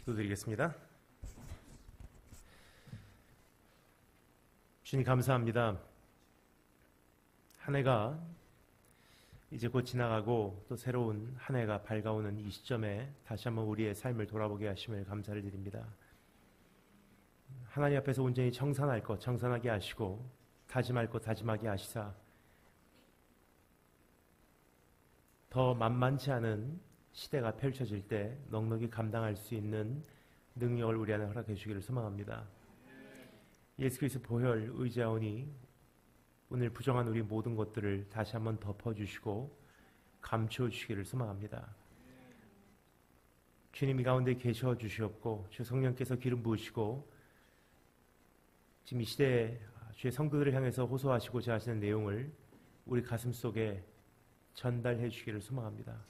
기도드리겠습니다. 주님 감사합니다. 한 해가 이제 곧 지나가고 또 새로운 한 해가 밝아오는 이 시점에 다시 한번 우리의 삶을 돌아보게 하심을 감사를 드립니다. 하나님 앞에서 온전히 청산할 것 청산하게 하시고 다짐할 것 다짐하게 하시사 더 만만치 않은 시대가 펼쳐질 때 넉넉히 감당할 수 있는 능력을 우리 안에 허락해 주기를 소망합니다. 예수 그리스도 보혈 의지하오니 오늘 부정한 우리 모든 것들을 다시 한번 덮어주시고 감추어 주시기를 소망합니다. 주님이 가운데 계셔 주시옵고 주 성령께서 기름 부으시고 지금 이 시대에 주의 성도들을 향해서 호소하시고자 하시는 내용을 우리 가슴 속에 전달해 주시기를 소망합니다.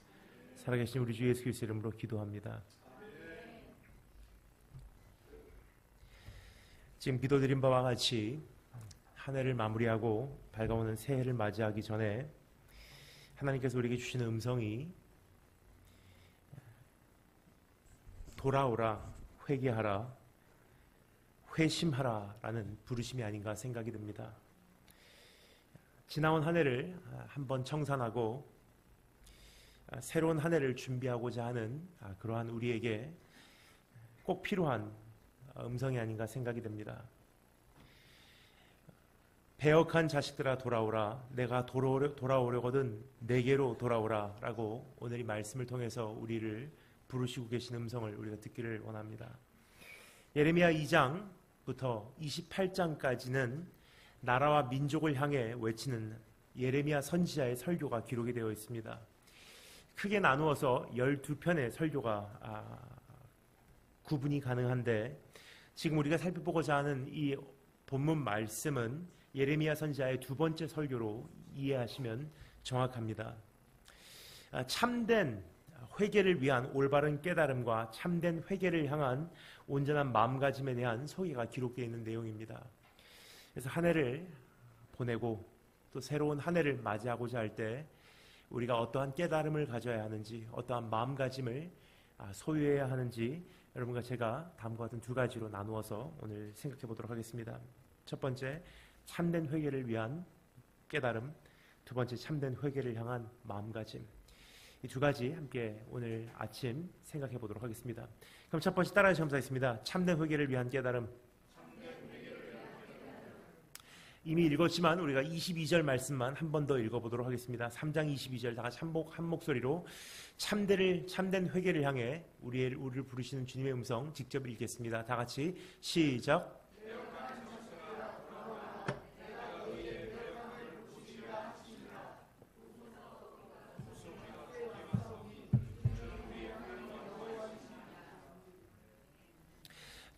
살아계신 우리 주 예수 그리스도 이름으로 기도합니다. 지금 기도드린 바와 같이 한 해를 마무리하고 밝아오는 새해를 맞이하기 전에 하나님께서 우리에게 주시는 음성이 돌아오라, 회개하라, 회심하라 라는 부르심이 아닌가 생각이 듭니다. 지나온 한 해를 한번 청산하고 새로운 한 해를 준비하고자 하는 그러한 우리에게 꼭 필요한 음성이 아닌가 생각이 됩니다. 배역한 자식들아 돌아오라, 내가 돌아오려거든 내게로 돌아오라 라고 오늘 이 말씀을 통해서 우리를 부르시고 계신 음성을 우리가 듣기를 원합니다. 예레미야 2장부터 28장까지는 나라와 민족을 향해 외치는 예레미야 선지자의 설교가 기록이 되어 있습니다. 크게 나누어서 12편의 설교가 구분이 가능한데 지금 우리가 살펴보고자 하는 이 본문 말씀은 예레미야 선지자의 두 번째 설교로 이해하시면 정확합니다. 참된 회개를 위한 올바른 깨달음과 참된 회개를 향한 온전한 마음가짐에 대한 소개가 기록되어 있는 내용입니다. 그래서 한 해를 보내고 또 새로운 한 해를 맞이하고자 할 때 우리가 어떠한 깨달음을 가져야 하는지 어떠한 마음가짐을 소유해야 하는지 여러분과 제가 다음과 같은 두 가지로 나누어서 오늘 생각해 보도록 하겠습니다. 첫 번째, 참된 회개를 위한 깨달음. 두 번째, 참된 회개를 향한 마음가짐. 이 두 가지 함께 오늘 아침 생각해 보도록 하겠습니다. 그럼 첫 번째 따라해 점사했습니다. 참된 회개를 위한 깨달음. 이미 읽었지만 우리가 22절 말씀만 한 번 더 읽어보도록 하겠습니다. 3장 22절 다 같이 한 목소리로 참된 회개를 향해 우리를 부르시는 주님의 음성 직접 읽겠습니다. 다 같이 시작.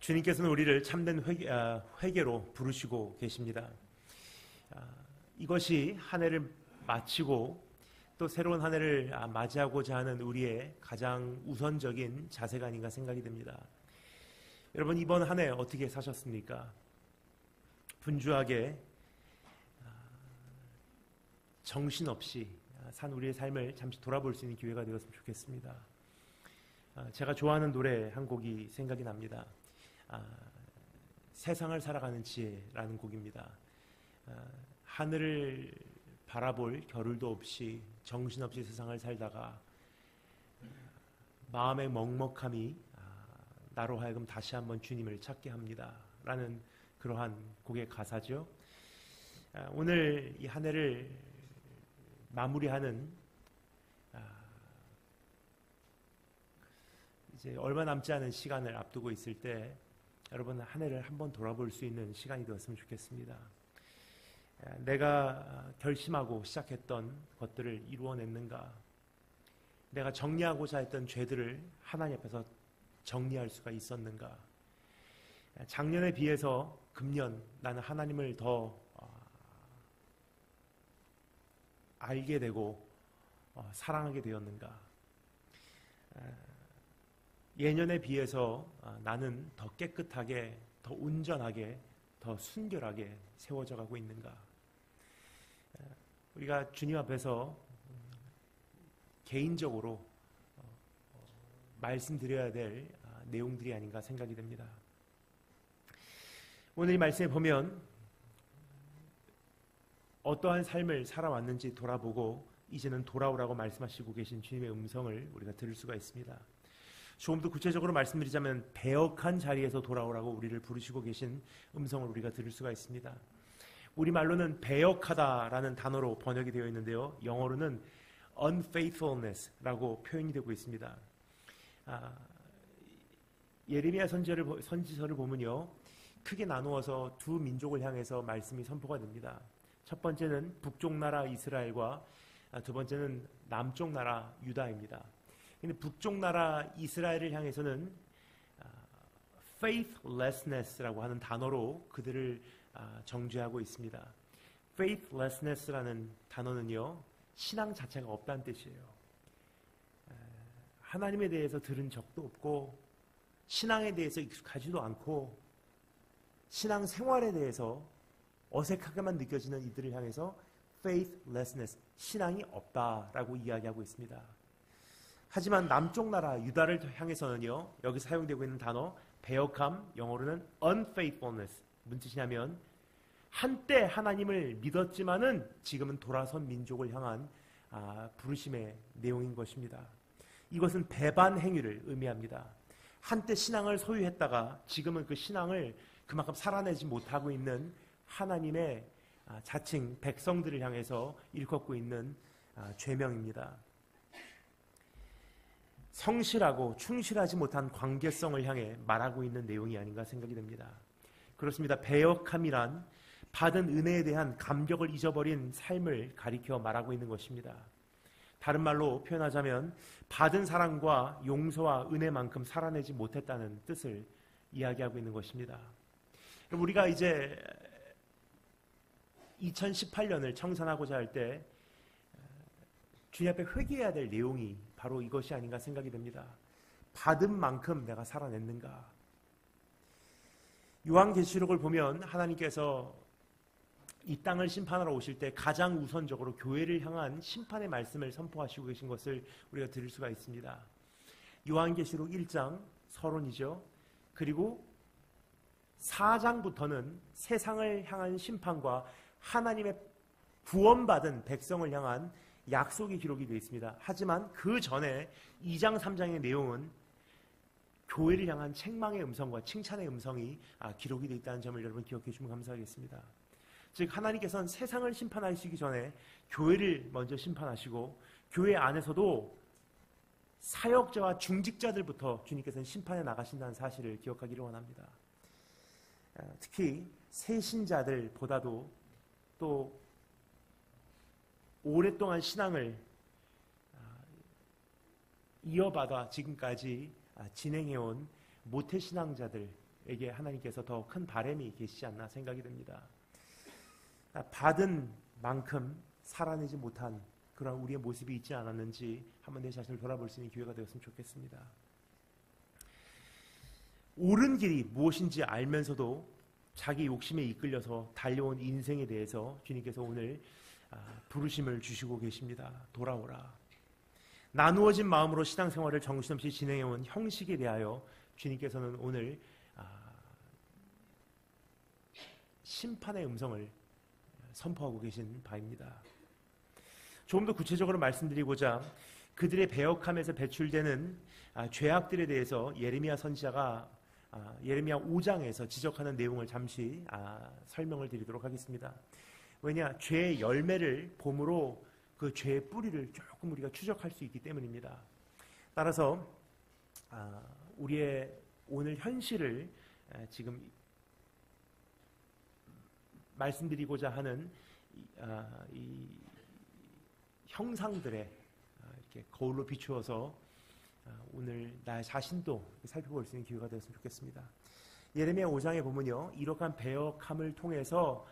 주님께서는 우리를 참된 회개로 부르시고 계십니다. 이것이 한 해를 마치고 또 새로운 한 해를 맞이하고자 하는 우리의 가장 우선적인 자세가 아닌가 생각이 듭니다. 여러분 이번 한 해 어떻게 사셨습니까? 분주하게 정신없이 산 우리의 삶을 잠시 돌아볼 수 있는 기회가 되었으면 좋겠습니다. 제가 좋아하는 노래 한 곡이 생각이 납니다. 세상을 살아가는 지혜라는 곡입니다. 하늘을 바라볼 겨를도 없이 정신없이 세상을 살다가 마음의 먹먹함이 나로 하여금 다시 한번 주님을 찾게 합니다 라는 그러한 곡의 가사죠. 오늘 이 한 해를 마무리하는 이제 얼마 남지 않은 시간을 앞두고 있을 때 여러분 한 해를 한번 돌아볼 수 있는 시간이 되었으면 좋겠습니다. 내가 결심하고 시작했던 것들을 이루어냈는가? 내가 정리하고자 했던 죄들을 하나님 앞에서 정리할 수가 있었는가? 작년에 비해서 금년 나는 하나님을 더 알게 되고 사랑하게 되었는가? 예년에 비해서 나는 더 깨끗하게, 더 온전하게, 더 순결하게 세워져 가고 있는가? 우리가 주님 앞에서 개인적으로 말씀드려야 될 내용들이 아닌가 생각이 됩니다. 오늘 이 말씀에 보면 어떠한 삶을 살아왔는지 돌아보고 이제는 돌아오라고 말씀하시고 계신 주님의 음성을 우리가 들을 수가 있습니다. 조금 더 구체적으로 말씀드리자면 배역한 자리에서 돌아오라고 우리를 부르시고 계신 음성을 우리가 들을 수가 있습니다. 우리말로는 배역하다라는 단어로 번역이 되어 있는데요. 영어로는 unfaithfulness라고 표현이 되고 있습니다. 예레미야 선지서를 보면요. 크게 나누어서 두 민족을 향해서 말씀이 선포가 됩니다. 첫 번째는 북쪽 나라 이스라엘과 두 번째는 남쪽 나라 유다입니다. 근데 북쪽 나라 이스라엘을 향해서는 faithlessness라고 하는 단어로 그들을 정죄하고 있습니다. faithlessness라는 단어는요, 신앙 자체가 없다는 뜻이에요. 하나님에 대해서 들은 적도 없고 신앙에 대해서 익숙하지도 않고 신앙 생활에 대해서 어색하게만 느껴지는 이들을 향해서 faithlessness, 신앙이 없다라고 이야기하고 있습니다. 하지만 남쪽 나라 유다를 향해서는요, 여기 사용되고 있는 단어 배역함, 영어로는 unfaithfulness, 무슨 뜻이냐면 한때 하나님을 믿었지만은 지금은 돌아선 민족을 향한 부르심의 내용인 것입니다. 이것은 배반 행위를 의미합니다. 한때 신앙을 소유했다가 지금은 그 신앙을 그만큼 살아내지 못하고 있는 하나님의 자칭 백성들을 향해서 일컫고 있는 죄명입니다. 성실하고 충실하지 못한 관계성을 향해 말하고 있는 내용이 아닌가 생각이 됩니다. 그렇습니다. 배역함이란 받은 은혜에 대한 감격을 잊어버린 삶을 가리켜 말하고 있는 것입니다. 다른 말로 표현하자면 받은 사랑과 용서와 은혜만큼 살아내지 못했다는 뜻을 이야기하고 있는 것입니다. 우리가 이제 2018년을 청산하고자 할 때 주님 앞에 회개해야 될 내용이 바로 이것이 아닌가 생각이 됩니다. 받은 만큼 내가 살아냈는가. 요한계시록을 보면 하나님께서 이 땅을 심판하러 오실 때 가장 우선적으로 교회를 향한 심판의 말씀을 선포하시고 계신 것을 우리가 들을 수가 있습니다. 요한계시록 1장 서론이죠. 그리고 4장부터는 세상을 향한 심판과 하나님의 구원받은 백성을 향한 약속이 기록이 되어 있습니다. 하지만 그 전에 2장 3장의 내용은 교회를 향한 책망의 음성과 칭찬의 음성이 기록이 되어 있다는 점을 여러분 기억해 주시면 감사하겠습니다. 즉 하나님께서는 세상을 심판하시기 전에 교회를 먼저 심판하시고 교회 안에서도 사역자와 중직자들부터 주님께서는 심판해 나가신다는 사실을 기억하기를 원합니다. 특히 새신자들보다도 또 오랫동안 신앙을 이어받아 지금까지 진행해온 모태신앙자들에게 하나님께서 더 큰 바람이 계시지 않나 생각이 됩니다. 받은 만큼 살아내지 못한 그런 우리의 모습이 있지 않았는지 한번 내 자신을 돌아볼 수 있는 기회가 되었으면 좋겠습니다. 옳은 길이 무엇인지 알면서도 자기 욕심에 이끌려서 달려온 인생에 대해서 주님께서 오늘 부르심을 주시고 계십니다. 돌아오라. 나누어진 마음으로 신앙생활을 정신없이 진행해온 형식에 대하여 주님께서는 오늘 심판의 음성을 선포하고 계신 바입니다. 조금 더 구체적으로 말씀드리고자 그들의 배역함에서 배출되는 죄악들에 대해서 예레미야 선지자가 예레미야 5장에서 지적하는 내용을 잠시 설명을 드리도록 하겠습니다. 왜냐? 죄의 열매를 봄으로 그 죄의 뿌리를 조금 우리가 추적할 수 있기 때문입니다. 따라서 우리의 오늘 현실을 지금 말씀드리고자 하는 이 형상들에 이렇게 거울로 비추어서 오늘 나 자신도 살펴볼 수 있는 기회가 되었으면 좋겠습니다. 예레미야 5장에 보면요, 이러한 배역함을 통해서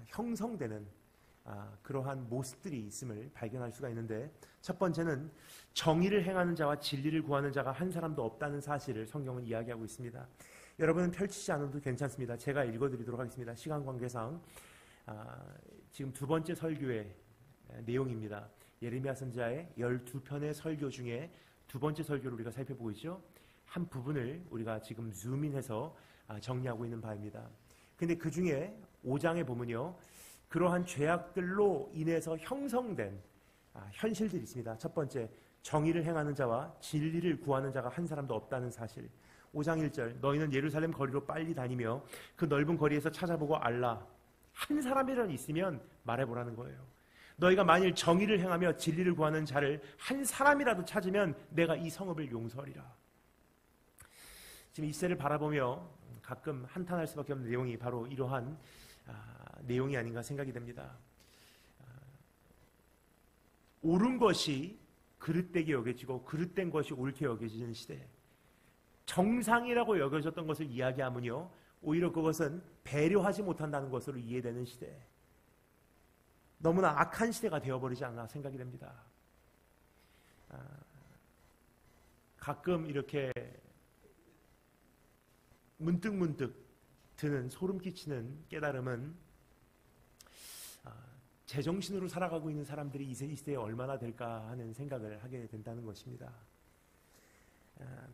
형성되는 그러한 모습들이 있음을 발견할 수가 있는데, 첫 번째는 정의를 행하는 자와 진리를 구하는 자가 한 사람도 없다는 사실을 성경은 이야기하고 있습니다. 여러분은 펼치지 않아도 괜찮습니다. 제가 읽어드리도록 하겠습니다. 시간 관계상 지금 두 번째 설교의 내용입니다. 예레미야 선지자의 12편의 설교 중에 두 번째 설교를 우리가 살펴보고 있죠. 한 부분을 우리가 지금 줌인해서 정리하고 있는 바입니다. 근데 그 중에 5장에 보면요, 그러한 죄악들로 인해서 형성된 현실들이 있습니다. 첫 번째, 정의를 행하는 자와 진리를 구하는 자가 한 사람도 없다는 사실. 5장 1절, 너희는 예루살렘 거리로 빨리 다니며 그 넓은 거리에서 찾아보고 알라. 한 사람이라도 있으면 말해보라는 거예요. 너희가 만일 정의를 행하며 진리를 구하는 자를 한 사람이라도 찾으면 내가 이 성읍을 용서하리라. 지금 이 시대를 바라보며 가끔 한탄할 수밖에 없는 내용이 바로 이러한 내용이 아닌가 생각이 됩니다. 옳은 것이 그릇되게 여겨지고 그릇된 것이 옳게 여겨지는 시대, 정상이라고 여겨졌던 것을 이야기하면요, 오히려 그것은 배려하지 못한다는 것으로 이해되는 시대, 너무나 악한 시대가 되어버리지 않나 생각이 됩니다. 가끔 이렇게 문득문득 드는 소름 끼치는 깨달음은 제정신으로 살아가고 있는 사람들이 이 시대에 얼마나 될까 하는 생각을 하게 된다는 것입니다.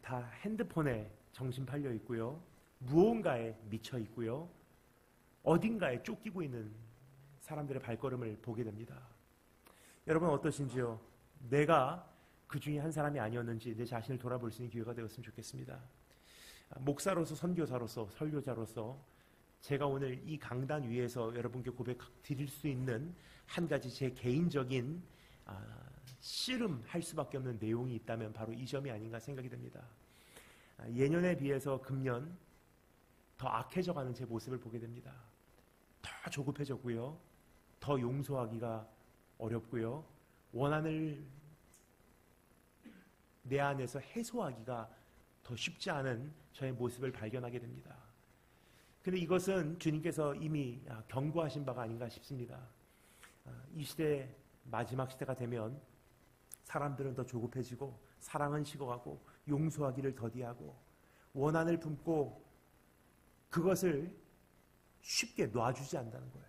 다 핸드폰에 정신 팔려 있고요, 무언가에 미쳐 있고요, 어딘가에 쫓기고 있는 사람들의 발걸음을 보게 됩니다. 여러분 어떠신지요? 내가 그 중에 한 사람이 아니었는지 내 자신을 돌아볼 수 있는 기회가 되었으면 좋겠습니다. 목사로서, 선교사로서, 설교자로서 제가 오늘 이 강단 위에서 여러분께 고백 드릴 수 있는 한 가지 제 개인적인 씨름할 수밖에 없는 내용이 있다면 바로 이 점이 아닌가 생각이 됩니다. 예년에 비해서 금년 더 악해져가는 제 모습을 보게 됩니다. 더 조급해졌고요, 더 용서하기가 어렵고요, 원한을 내 안에서 해소하기가 더 쉽지 않은 저의 모습을 발견하게 됩니다. 그런데 이것은 주님께서 이미 경고하신 바가 아닌가 싶습니다. 이 시대, 마지막 시대가 되면 사람들은 더 조급해지고 사랑은 식어가고 용서하기를 더디하고 원한을 품고 그것을 쉽게 놔주지 않는다는 거예요.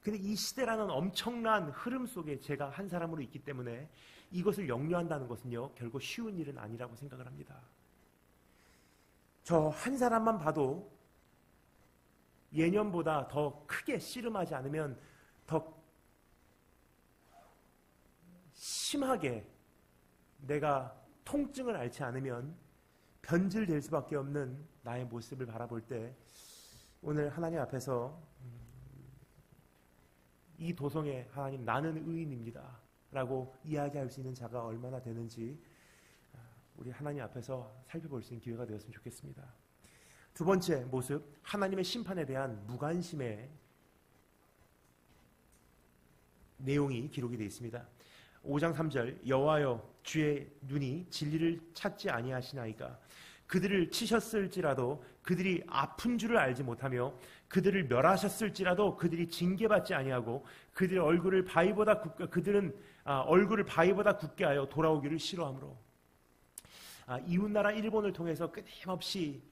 근데 이 시대라는 엄청난 흐름 속에 제가 한 사람으로 있기 때문에 이것을 역류한다는 것은요, 결코 쉬운 일은 아니라고 생각을 합니다. 저 한 사람만 봐도 예년보다 더 크게 씨름하지 않으면, 더 심하게 내가 통증을 앓지 않으면 변질될 수밖에 없는 나의 모습을 바라볼 때, 오늘 하나님 앞에서 이 도성에 하나님, 나는 의인입니다 라고 이야기할 수 있는 자가 얼마나 되는지 우리 하나님 앞에서 살펴볼 수 있는 기회가 되었으면 좋겠습니다. 두 번째 모습, 하나님의 심판에 대한 무관심의 내용이 기록이 되어 있습니다. 5장 3절, 여호와여 주의 눈이 진리를 찾지 아니하시나이까. 그들을 치셨을지라도 그들이 아픈 줄을 알지 못하며 그들을 멸하셨을지라도 그들이 징계받지 아니하고 그들의 얼굴을 바위보다 얼굴을 바위보다 굳게 하여 돌아오기를 싫어하므로. 이웃나라 일본을 통해서 끊임없이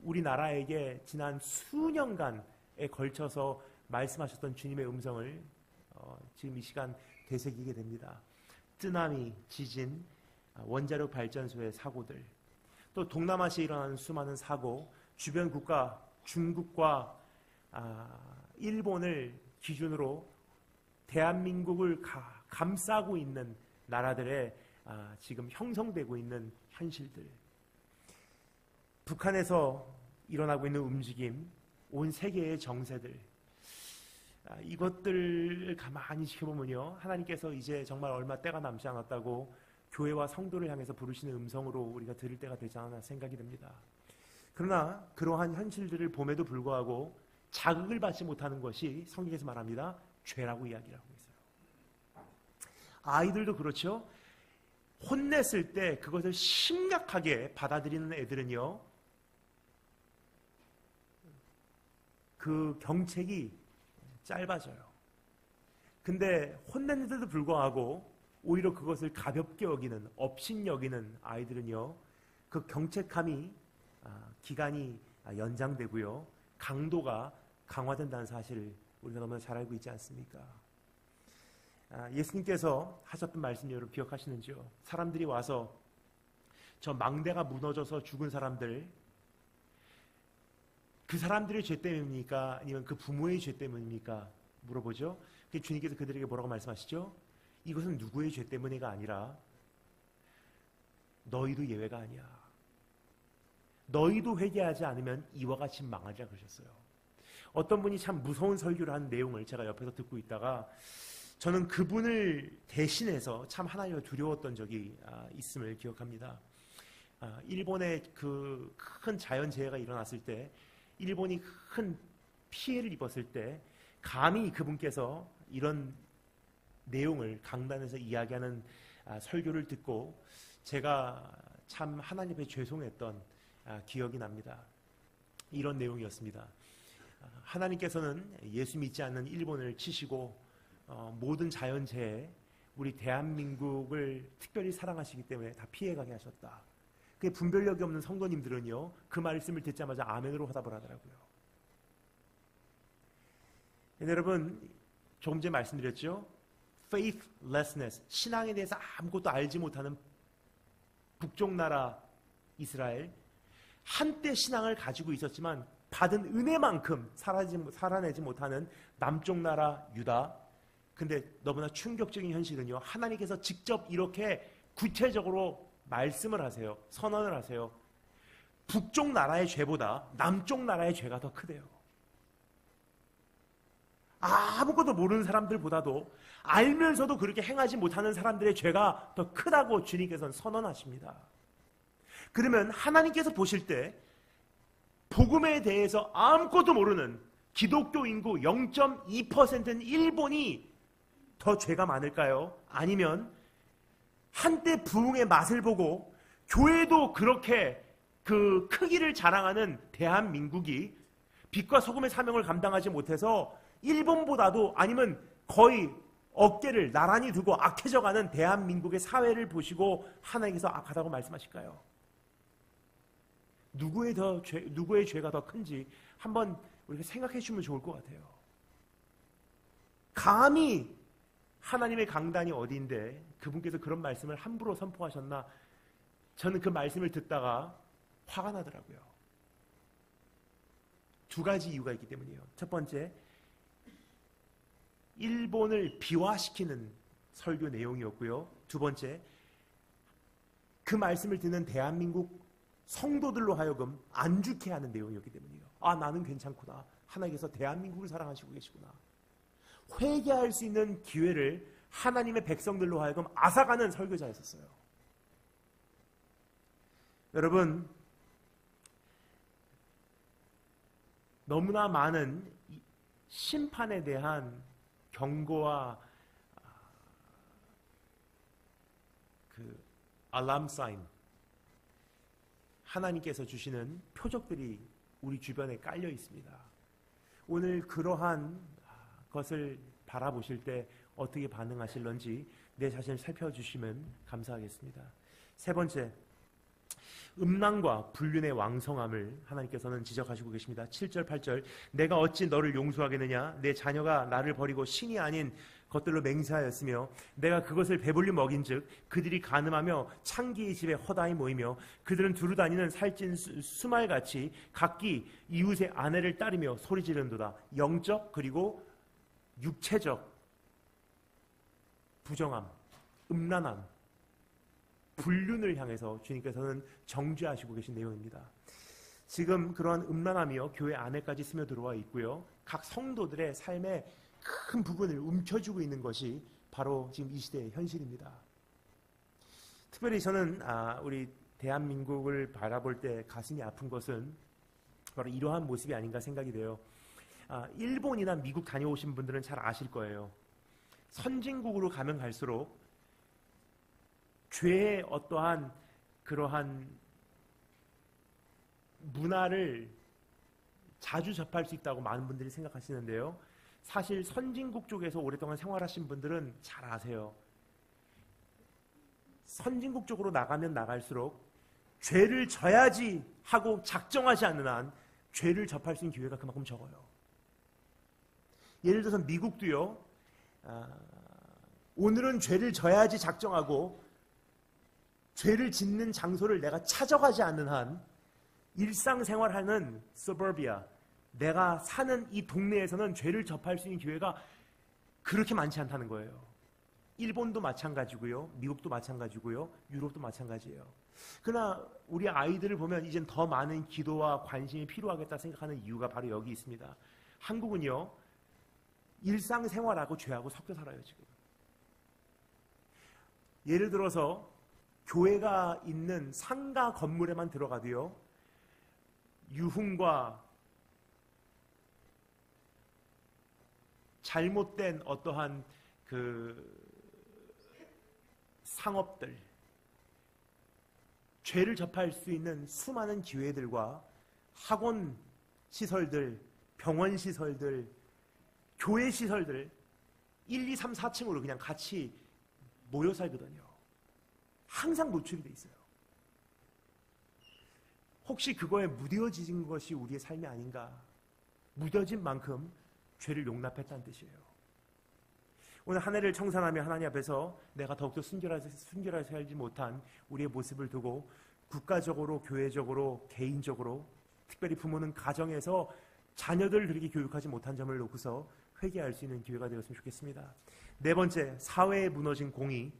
우리나라에게 지난 수년간에 걸쳐서 말씀하셨던 주님의 음성을 지금 이 시간 되새기게 됩니다. 쓰나미, 지진, 원자력 발전소의 사고들, 또 동남아시아에 일어나는 수많은 사고, 주변 국가 중국과 일본을 기준으로 대한민국을 감싸고 있는 나라들의 지금 형성되고 있는 현실들, 북한에서 일어나고 있는 움직임, 온 세계의 정세들, 이것들을 가만히 지켜보면요, 하나님께서 이제 정말 얼마 때가 남지 않았다고 교회와 성도를 향해서 부르시는 음성으로 우리가 들을 때가 되지 않았나 생각이 됩니다. 그러나 그러한 현실들을 봄에도 불구하고 자극을 받지 못하는 것이 성경에서 말합니다, 죄라고 이야기를 하고 있어요. 아이들도 그렇죠. 혼냈을 때 그것을 심각하게 받아들이는 애들은요, 그 경책이 짧아져요. 근데 혼냈는데도 불구하고 오히려 그것을 가볍게 여기는, 업신여기는 아이들은요, 그 경책함이 기간이 연장되고요, 강도가 강화된다는 사실을 우리가 너무나 잘 알고 있지 않습니까? 예수님께서 하셨던 말씀 여러분 기억하시는지요? 사람들이 와서 저 망대가 무너져서 죽은 사람들, 그 사람들의 죄 때문입니까? 아니면 그 부모의 죄 때문입니까? 물어보죠. 주님께서 그들에게 뭐라고 말씀하시죠? 이것은 누구의 죄 때문에가 아니라 너희도 예외가 아니야. 너희도 회개하지 않으면 이와 같이 망하리라 그러셨어요. 어떤 분이 참 무서운 설교를 한 내용을 제가 옆에서 듣고 있다가 저는 그분을 대신해서 참 하나님을 두려웠던 적이 있음을 기억합니다. 일본에 그 큰 자연재해가 일어났을 때, 일본이 큰 피해를 입었을 때 감히 그분께서 이런 내용을 강단에서 이야기하는 설교를 듣고 제가 참 하나님 앞에 죄송했던 기억이 납니다. 이런 내용이었습니다. 하나님께서는 예수 믿지 않는 일본을 치시고 모든 자연재해, 우리 대한민국을 특별히 사랑하시기 때문에 다 피해가게 하셨다. 그 분별력이 없는 성도님들은요, 그 말씀을 듣자마자 아멘으로 화답을 하더라고요. 여러분, 조금 전에 말씀드렸죠? faithlessness, 신앙에 대해서 아무것도 알지 못하는 북쪽 나라 이스라엘, 한때 신앙을 가지고 있었지만 받은 은혜만큼 살아내지 못하는 남쪽 나라 유다. 근데 너무나 충격적인 현실은요, 하나님께서 직접 이렇게 구체적으로 말씀을 하세요. 선언을 하세요. 북쪽 나라의 죄보다 남쪽 나라의 죄가 더 크대요. 아무것도 모르는 사람들보다도 알면서도 그렇게 행하지 못하는 사람들의 죄가 더 크다고 주님께서는 선언하십니다. 그러면 하나님께서 보실 때 복음에 대해서 아무것도 모르는 기독교 인구 0.2%는 일본이 더 죄가 많을까요? 아니면 한때 부흥의 맛을 보고 교회도 그렇게 그 크기를 자랑하는 대한민국이 빛과 소금의 사명을 감당하지 못해서 일본보다도, 아니면 거의 어깨를 나란히 두고 악해져가는 대한민국의 사회를 보시고 하나님께서 악하다고 말씀하실까요? 누구의 죄가 더 큰지 한번 우리가 생각해 주면 좋을 것 같아요. 감히 하나님의 강단이 어디인데 그분께서 그런 말씀을 함부로 선포하셨나? 저는 그 말씀을 듣다가 화가 나더라고요. 두 가지 이유가 있기 때문이에요. 첫 번째, 일본을 비화시키는 설교 내용이었고요. 두 번째, 그 말씀을 듣는 대한민국 성도들로 하여금 안 좋게 하는 내용이었기 때문이에요. 나는 괜찮구나. 하나님께서 대한민국을 사랑하시고 계시구나. 회개할 수 있는 기회를 하나님의 백성들로 하여금 앗아가는 설교자였었어요. 여러분, 너무나 많은 심판에 대한 경고와 그 알람 사인, 하나님께서 주시는 표적들이 우리 주변에 깔려 있습니다. 오늘 그러한 것을 바라보실 때 어떻게 반응하실런지 내 자신을 살펴주시면 감사하겠습니다. 세 번째, 음란과 불륜의 왕성함을 하나님께서는 지적하시고 계십니다. 7절, 8절, 내가 어찌 너를 용서하겠느냐? 내 자녀가 나를 버리고 신이 아닌 것들로 맹세하였으며 내가 그것을 배불리 먹인즉 그들이 간음하며 창기의 집에 허다히 모이며 그들은 두루 다니는 살찐 수말같이 각기 이웃의 아내를 따르며 소리 지른도다. 영적 그리고 육체적 부정함, 음란함, 불륜을 향해서 주님께서는 정죄하시고 계신 내용입니다. 지금 그러한 음란함이요 교회 안에까지 스며들어와 있고요, 각 성도들의 삶의 큰 부분을 움켜쥐고 있는 것이 바로 지금 이 시대의 현실입니다. 특별히 저는 우리 대한민국을 바라볼 때 가슴이 아픈 것은 바로 이러한 모습이 아닌가 생각이 돼요. 일본이나 미국 다녀오신 분들은 잘 아실 거예요. 선진국으로 가면 갈수록 죄의 어떠한 그러한 문화를 자주 접할 수 있다고 많은 분들이 생각하시는데요. 사실 선진국 쪽에서 오랫동안 생활하신 분들은 잘 아세요. 선진국 쪽으로 나가면 나갈수록 죄를 져야지 하고 작정하지 않는 한 죄를 접할 수 있는 기회가 그만큼 적어요. 예를 들어서 미국도요, 오늘은 죄를 져야지 작정하고 죄를 짓는 장소를 내가 찾아가지 않는 한 일상생활하는 서버비아, 내가 사는 이 동네에서는 죄를 접할 수 있는 기회가 그렇게 많지 않다는 거예요. 일본도 마찬가지고요. 미국도 마찬가지고요. 유럽도 마찬가지예요. 그러나 우리 아이들을 보면 이젠 더 많은 기도와 관심이 필요하겠다 생각하는 이유가 바로 여기 있습니다. 한국은요, 일상생활하고 죄하고 섞여 살아요, 지금. 예를 들어서 교회가 있는 상가 건물에만 들어가도요, 유흥과 잘못된 어떠한 상업들, 죄를 접할 수 있는 수많은 기회들과 학원 시설들, 병원 시설들, 교회 시설들 1, 2, 3, 4층으로 그냥 같이 모여 살거든요. 항상 노출이 돼 있어요. 혹시 그거에 무뎌진 것이 우리의 삶이 아닌가? 무뎌진 만큼 죄를 용납했다는 뜻이에요. 오늘 한 해를 청산하며 하나님 앞에서 내가 더욱더 순결하게 살지 못한 우리의 모습을 두고 국가적으로, 교회적으로, 개인적으로, 특별히 부모는 가정에서 자녀들을 그렇게 교육하지 못한 점을 놓고서 회개할 수 있는 기회가 되었으면 좋겠습니다. 네 번째, 사회에 무너진 공의.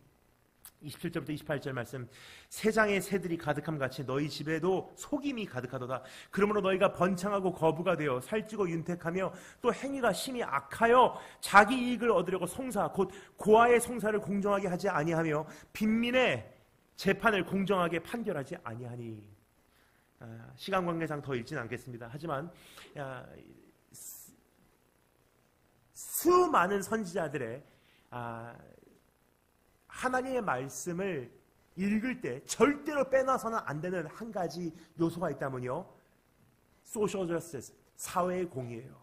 27절부터 28절 말씀. 새장의 새들이 가득함 같이 너희 집에도 속임이 가득하도다. 그러므로 너희가 번창하고 거부가 되어 살찌고 윤택하며 또 행위가 심히 악하여 자기 이익을 얻으려고 송사 곧 고아의 송사를 공정하게 하지 아니하며 빈민의 재판을 공정하게 판결하지 아니하니. 시간 관계상 더 읽지는 않겠습니다. 하지만 수많은 선지자들의 하나님의 말씀을 읽을 때 절대로 빼놔서는 안 되는 한 가지 요소가 있다면요, 소셜 저스티스, 사회의 공의예요.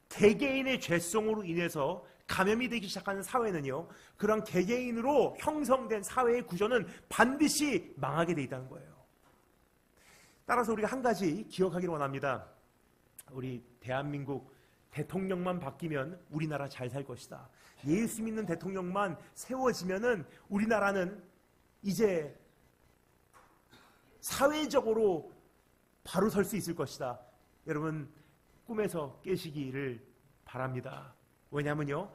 개개인의 죄성으로 인해서 감염이 되기 시작하는 사회는요, 그런 개개인으로 형성된 사회의 구조는 반드시 망하게 돼 있다는 거예요. 따라서 우리가 한 가지 기억하기를 원합니다. 우리 대한민국 대통령만 바뀌면 우리나라 잘 살 것이다. 예수 믿는 대통령만 세워지면은 우리나라는 이제 사회적으로 바로 설 수 있을 것이다. 여러분, 꿈에서 깨시기를 바랍니다. 왜냐하면요,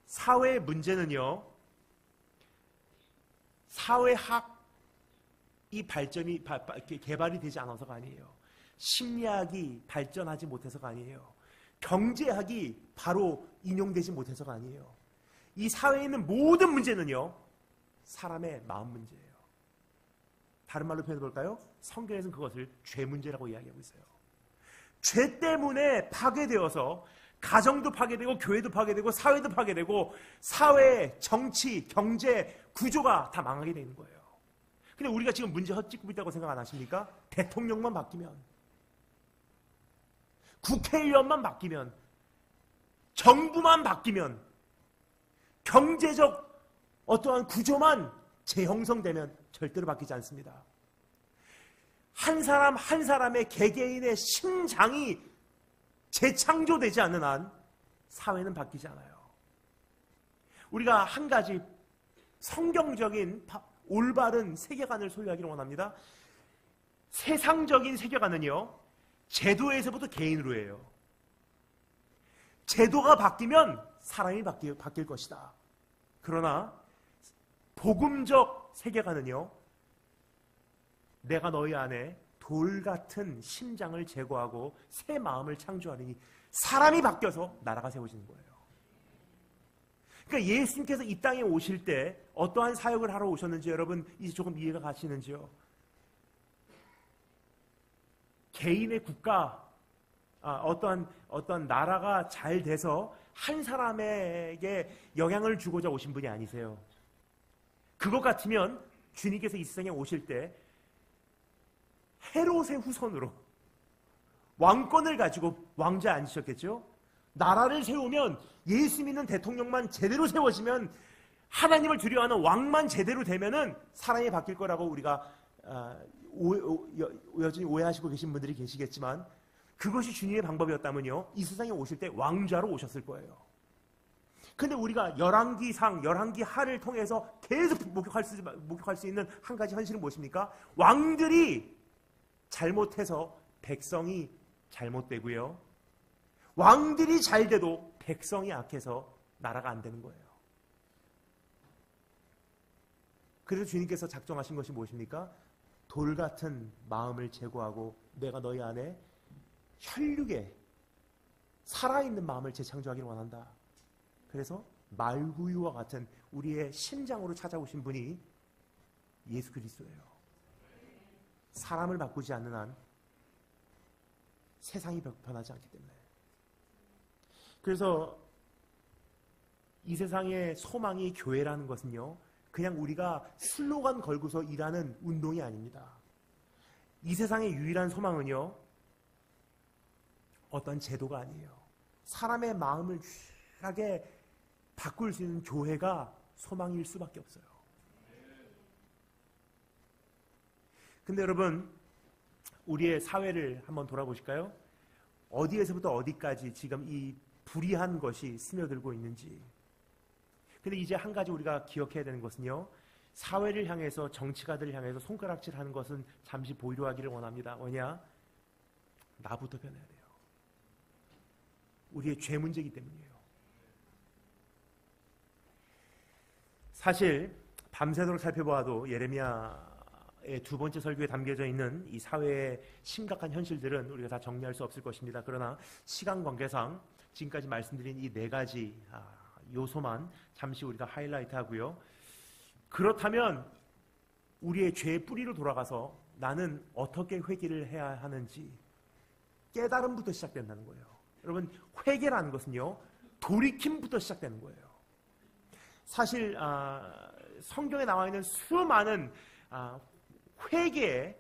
사회 문제는요, 사회학이 개발이 되지 않아서가 아니에요. 심리학이 발전하지 못해서가 아니에요. 경제학이 바로 인용되지 못해서가 아니에요. 이 사회에 있는 모든 문제는요, 사람의 마음 문제예요. 다른 말로 표현해 볼까요? 성경에서는 그것을 죄 문제라고 이야기하고 있어요. 죄 때문에 파괴되어서 가정도 파괴되고 교회도 파괴되고 사회도 파괴되고 사회, 정치, 경제, 구조가 다 망하게 되는 거예요. 근데 우리가 지금 문제 헛짓고 있다고 생각 안 하십니까? 대통령만 바뀌면, 국회의원만 바뀌면, 정부만 바뀌면, 경제적 어떠한 구조만 재형성되면 절대로 바뀌지 않습니다. 한 사람 한 사람의 개개인의 심장이 재창조되지 않는 한 사회는 바뀌지 않아요. 우리가 한 가지 성경적인 올바른 세계관을 소유하기를 원합니다. 세상적인 세계관은요, 제도에서부터 개인으로 해요. 제도가 바뀌면 사람이 바뀔 것이다. 그러나 복음적 세계관은요, 내가 너희 안에 돌 같은 심장을 제거하고 새 마음을 창조하리니 사람이 바뀌어서 나라가 세워지는 거예요. 그러니까 예수님께서 이 땅에 오실 때 어떠한 사역을 하러 오셨는지 여러분 이제 조금 이해가 가시는지요? 개인의 국가, 어떠한 나라가 잘 돼서 한 사람에게 영향을 주고자 오신 분이 아니세요. 그것 같으면 주님께서 이 세상에 오실 때 헤롯의 후손으로 왕권을 가지고 왕좌에 앉으셨겠죠? 나라를 세우면 예수 믿는 대통령만 제대로 세워지면, 하나님을 두려워하는 왕만 제대로 되면은 사람이 바뀔 거라고 우리가 여전히 오해하시고 계신 분들이 계시겠지만, 그것이 주님의 방법이었다면요, 이 세상에 오실 때 왕좌로 오셨을 거예요. 근데 우리가 열왕기상, 열왕기하를 통해서 계속 목격할 수 있는 한 가지 현실은 무엇입니까? 왕들이 잘못해서 백성이 잘못되고요. 왕들이 잘 돼도 백성이 악해서 나라가 안 되는 거예요. 그래서 주님께서 작정하신 것이 무엇입니까? 돌 같은 마음을 제거하고 내가 너희 안에 혈육에 살아있는 마음을 재창조하기를 원한다. 그래서 말구유와 같은 우리의 심장으로 찾아오신 분이 예수 그리스도예요. 사람을 바꾸지 않는 한 세상이 변하지 않기 때문에. 그래서 이 세상의 소망이 교회라는 것은요, 그냥 우리가 슬로건 걸고서 일하는 운동이 아닙니다. 이 세상의 유일한 소망은요, 어떤 제도가 아니에요. 사람의 마음을 유일하게 바꿀 수 있는 교회가 소망일 수밖에 없어요. 근데 여러분, 우리의 사회를 한번 돌아보실까요? 어디에서부터 어디까지 지금 이 불의한 것이 스며들고 있는지. 근데 이제 한 가지 우리가 기억해야 되는 것은요, 사회를 향해서, 정치가들을 향해서 손가락질하는 것은 잠시 보이려 하기를 원합니다. 왜냐? 나부터 변해야 돼요. 우리의 죄 문제이기 때문이에요. 사실 밤새도록 살펴보아도 예레미야의 두 번째 설교에 담겨져 있는 이 사회의 심각한 현실들은 우리가 다 정리할 수 없을 것입니다. 그러나 시간 관계상 지금까지 말씀드린 이 네 가지 요소만 잠시 우리가 하이라이트 하고요. 그렇다면 우리의 죄의 뿌리로 돌아가서 나는 어떻게 회개를 해야 하는지 깨달음부터 시작된다는 거예요. 여러분, 회개라는 것은요, 돌이킴부터 시작되는 거예요. 사실 성경에 나와 있는 수많은 회개의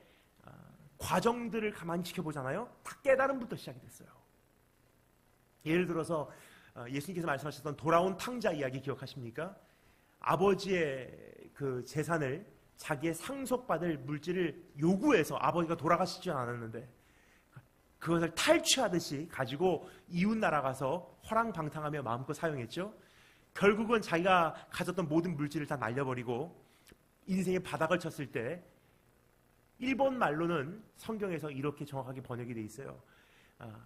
과정들을 가만히 지켜보잖아요. 다 깨달음부터 시작이 됐어요. 예를 들어서 예수님께서 말씀하셨던 돌아온 탕자 이야기 기억하십니까? 아버지의 그 재산을 자기의 상속받을 물질을 요구해서 아버지가 돌아가시지 않았는데 그것을 탈취하듯이 가지고 이웃 나라 가서 허랑방탕하며 마음껏 사용했죠. 결국은 자기가 가졌던 모든 물질을 다 날려버리고 인생의 바닥을 쳤을 때, 일본 말로는 성경에서 이렇게 정확하게 번역이 되어 있어요.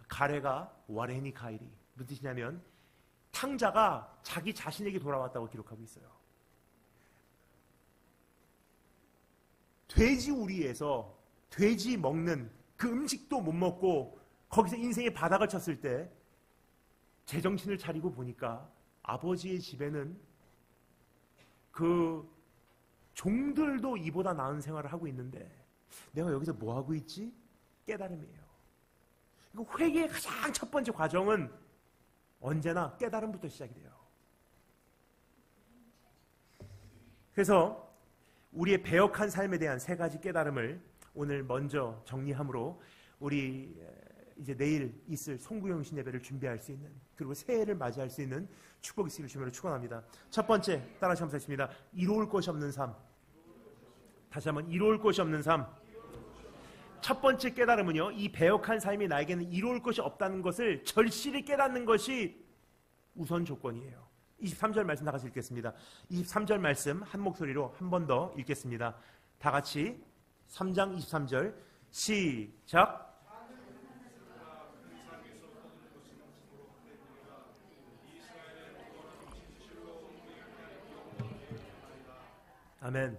가레가 와레니 카이리. 무슨 뜻이냐면 탕자가 자기 자신에게 돌아왔다고 기록하고 있어요. 돼지 우리에서 돼지 먹는 그 음식도 못 먹고 거기서 인생의 바닥을 쳤을 때 제정신을 차리고 보니까 아버지의 집에는 그 종들도 이보다 나은 생활을 하고 있는데 내가 여기서 뭐 하고 있지? 깨달음이에요. 회개의 가장 첫 번째 과정은 언제나 깨달음부터 시작이 돼요. 그래서 우리의 배역한 삶에 대한 세 가지 깨달음을 오늘 먼저 정리함으로 우리 이제 내일 있을 송구영신 예배를 준비할 수 있는, 그리고 새해를 맞이할 수 있는 축복이 있기를 주님으로 축원합니다. 첫 번째, 따라서 함께하겠습니다. 이로울 것이 없는 삶. 다시 한번, 이로울 것이 없는 삶. 첫 번째 깨달음은요, 이 배역한 삶이 나에게는 이로울 것이 없다는 것을 절실히 깨닫는 것이 우선 조건이에요. 23절 말씀 다 같이 읽겠습니다. 23절 말씀 한 목소리로 한 번 더 읽겠습니다. 다 같이 3장 23절 시작. 아멘.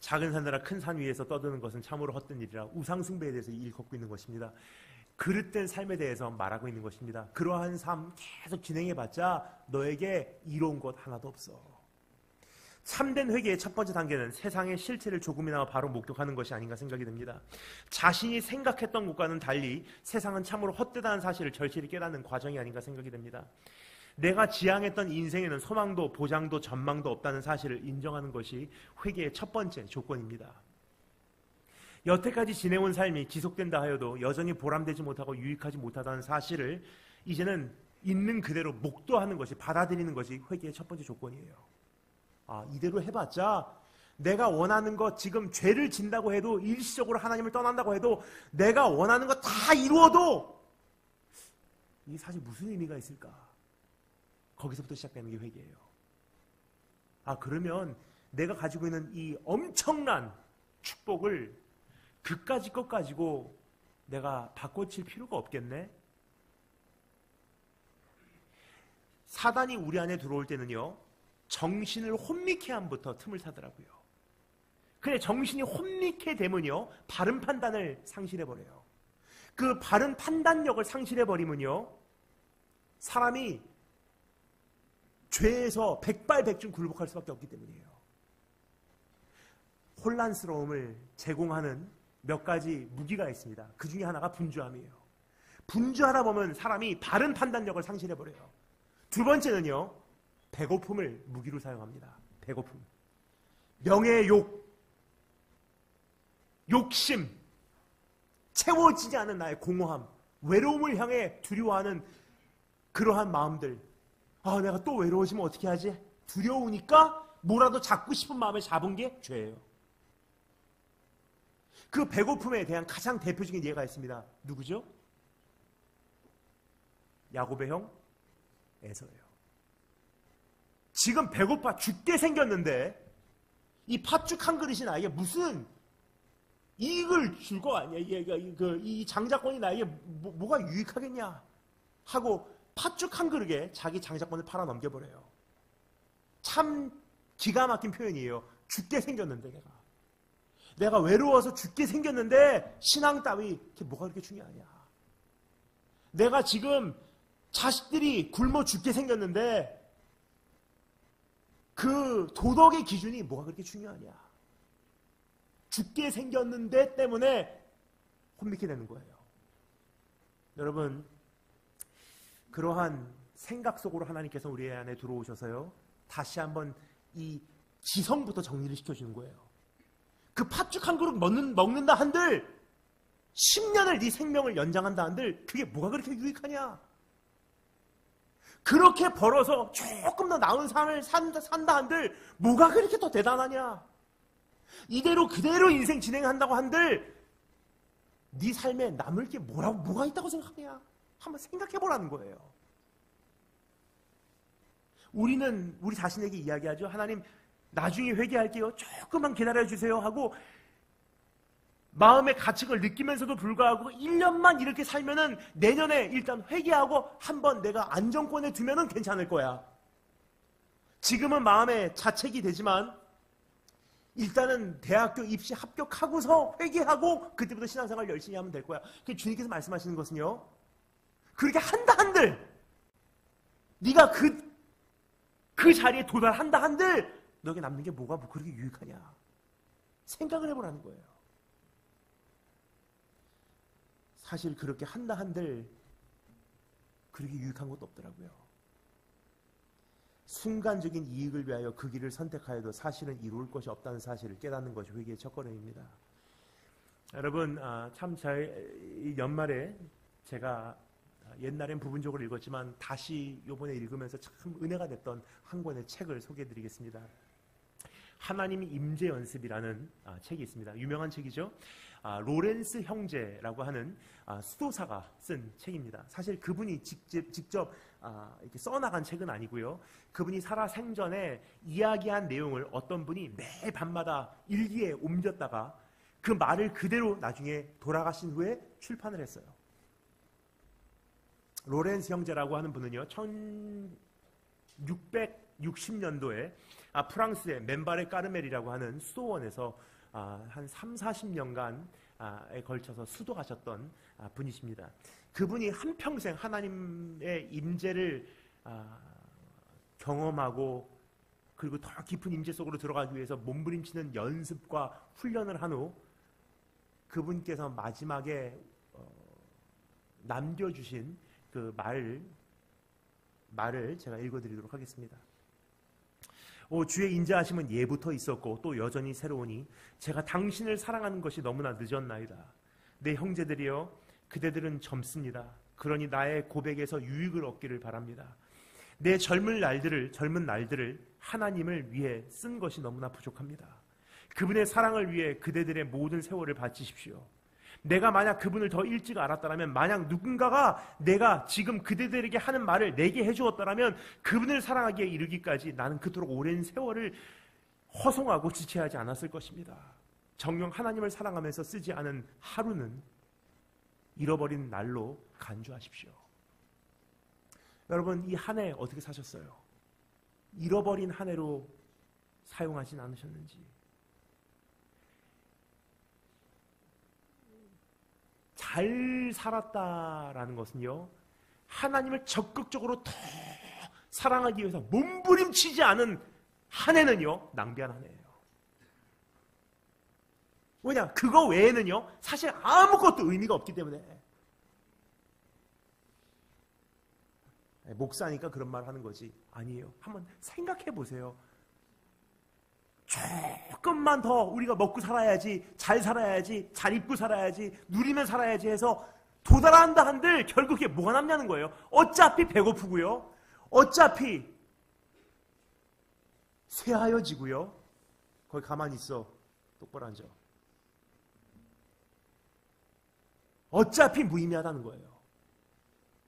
작은 산들아 큰 산 위에서 떠드는 것은 참으로 헛된 일이라. 우상숭배에 대해서 일컫고 있는 것입니다. 그릇된 삶에 대해서 말하고 있는 것입니다. 그러한 삶 계속 진행해봤자 너에게 이로운 것 하나도 없어. 참된 회개의 첫 번째 단계는 세상의 실체를 조금이나마 바로 목격하는 것이 아닌가 생각이 듭니다. 자신이 생각했던 것과는 달리 세상은 참으로 헛되다는 사실을 절실히 깨닫는 과정이 아닌가 생각이 됩니다. 내가 지향했던 인생에는 소망도 보장도 전망도 없다는 사실을 인정하는 것이 회개의 첫 번째 조건입니다. 여태까지 지내온 삶이 지속된다 하여도 여전히 보람되지 못하고 유익하지 못하다는 사실을 이제는 있는 그대로 목도하는 것이, 받아들이는 것이 회개의 첫 번째 조건이에요. 이대로 해봤자 내가 원하는 것, 지금 죄를 진다고 해도, 일시적으로 하나님을 떠난다고 해도, 내가 원하는 것 다 이루어도 이게 사실 무슨 의미가 있을까? 거기서부터 시작되는 게 회개예요. 그러면 내가 가지고 있는 이 엄청난 축복을 그까짓 것 가지고 내가 바꿔칠 필요가 없겠네? 사단이 우리 안에 들어올 때는요, 정신을 혼미케 함부터 틈을 타더라고요. 그래, 정신이 혼미케 되면요, 바른 판단을 상실해버려요. 그 바른 판단력을 상실해버리면요, 사람이 죄에서 백발백중 굴복할 수밖에 없기 때문이에요. 혼란스러움을 제공하는 몇 가지 무기가 있습니다. 그 중에 하나가 분주함이에요. 분주하다 보면 사람이 바른 판단력을 상실해버려요. 두 번째는요, 배고픔을 무기로 사용합니다. 배고픔. 명예의 욕심, 채워지지 않은 나의 공허함, 외로움을 향해 두려워하는 그러한 마음들. 내가 또 외로워지면 어떻게 하지? 두려우니까 뭐라도 잡고 싶은 마음을 잡은 게 죄예요. 그 배고픔에 대한 가장 대표적인 예가 있습니다. 누구죠? 야곱의 형 에서예요. 지금 배고파 죽게 생겼는데 이 팥죽 한 그릇이 나에게 무슨 이익을 줄 거 아니야? 이 장자권이 나에게 뭐가 유익하겠냐? 하고 팥죽 한 그릇에 자기 장자권을 팔아 넘겨버려요. 참 기가 막힌 표현이에요. 죽게 생겼는데 내가 외로워서 죽게 생겼는데 신앙 따위 그게 뭐가 그렇게 중요하냐? 내가 지금 자식들이 굶어 죽게 생겼는데 그 도덕의 기준이 뭐가 그렇게 중요하냐? 죽게 생겼는데 때문에 혼미케 되는 거예요. 여러분, 그러한 생각 속으로 하나님께서 우리 안에 들어오셔서요, 다시 한번 이 지성부터 정리를 시켜주는 거예요. 그 팥죽 한 그릇 먹는다 한들 10년을 네 생명을 연장한다 한들 그게 뭐가 그렇게 유익하냐? 그렇게 벌어서 조금 더 나은 삶을 산다 한들 뭐가 그렇게 더 대단하냐? 이대로 그대로 인생 진행한다고 한들 네 삶에 남을 게 뭐가 있다고 생각하냐? 한번 생각해보라는 거예요. 우리는 우리 자신에게 이야기하죠. 하나님, 나중에 회개할게요. 조금만 기다려주세요 하고 마음의 가책을 느끼면서도 불구하고 1년만 이렇게 살면은 내년에 일단 회개하고 한번 내가 안정권에 두면은 괜찮을 거야. 지금은 마음에 자책이 되지만 일단은 대학교 입시 합격하고서 회개하고 그때부터 신앙생활 열심히 하면 될 거야. 주님께서 말씀하시는 것은요, 그렇게 한다 한들 네가 그 자리에 도달한다 한들 너에게 남는 게 뭐가 그렇게 유익하냐? 생각을 해보라는 거예요. 사실 그렇게 한다 한들 그렇게 유익한 것도 없더라고요. 순간적인 이익을 위하여 그 길을 선택하여도 사실은 이룰 것이 없다는 사실을 깨닫는 것이 회개의 첫걸음입니다. 여러분, 참 이 연말에 제가 옛날엔 부분적으로 읽었지만 다시 이번에 읽으면서 참 은혜가 됐던 한 권의 책을 소개해드리겠습니다. 하나님의 임재 연습이라는 책이 있습니다. 유명한 책이죠. 로렌스 형제라고 하는 수도사가 쓴 책입니다. 사실 그분이 직접 이렇게 써나간 책은 아니고요. 그분이 살아생전에 이야기한 내용을 어떤 분이 매 밤마다 일기에 옮겼다가 그 말을 그대로 나중에 돌아가신 후에 출판을 했어요. 로렌스 형제라고 하는 분은요, 1660년도에 프랑스의 맨바레 까르멜이라고 하는 수도원에서 한 30-40년간에 걸쳐서 수도하셨던 분이십니다. 그분이 한평생 하나님의 임재를 경험하고 그리고 더 깊은 임재 속으로 들어가기 위해서 몸부림치는 연습과 훈련을 한 후 그분께서 마지막에 남겨주신 그 말을 제가 읽어드리도록 하겠습니다. 주의 인자하심은 예부터 있었고 또 여전히 새로우니 제가 당신을 사랑하는 것이 너무나 늦었나이다. 내 형제들이여, 그대들은 젊습니다. 그러니 나의 고백에서 유익을 얻기를 바랍니다. 내 젊은 날들을 하나님을 위해 쓴 것이 너무나 부족합니다. 그분의 사랑을 위해 그대들의 모든 세월을 바치십시오. 내가 만약 그분을 더 일찍 알았다면, 만약 누군가가 내가 지금 그대들에게 하는 말을 내게 해주었다면 그분을 사랑하기에 이르기까지 나는 그토록 오랜 세월을 허송하고 지체하지 않았을 것입니다. 정녕 하나님을 사랑하면서 쓰지 않은 하루는 잃어버린 날로 간주하십시오. 여러분, 이 한 해 어떻게 사셨어요? 잃어버린 한 해로 사용하진 않으셨는지. 잘 살았다라는 것은요, 하나님을 적극적으로 더 사랑하기 위해서 몸부림치지 않은 한 해는요, 낭비한 한 해예요. 왜냐? 그거 외에는요, 사실 아무것도 의미가 없기 때문에. 목사니까 그런 말 하는 거지. 아니에요. 한번 생각해 보세요. 조금만 더 우리가 먹고 살아야지, 잘 살아야지, 잘 입고 살아야지, 누리면 살아야지 해서 도달한다 한들 결국 그게 뭐가 남냐는 거예요. 어차피 배고프고요. 어차피 쇠하여지고요. 거기 가만히 있어. 똑바로 앉아. 어차피 무의미하다는 거예요.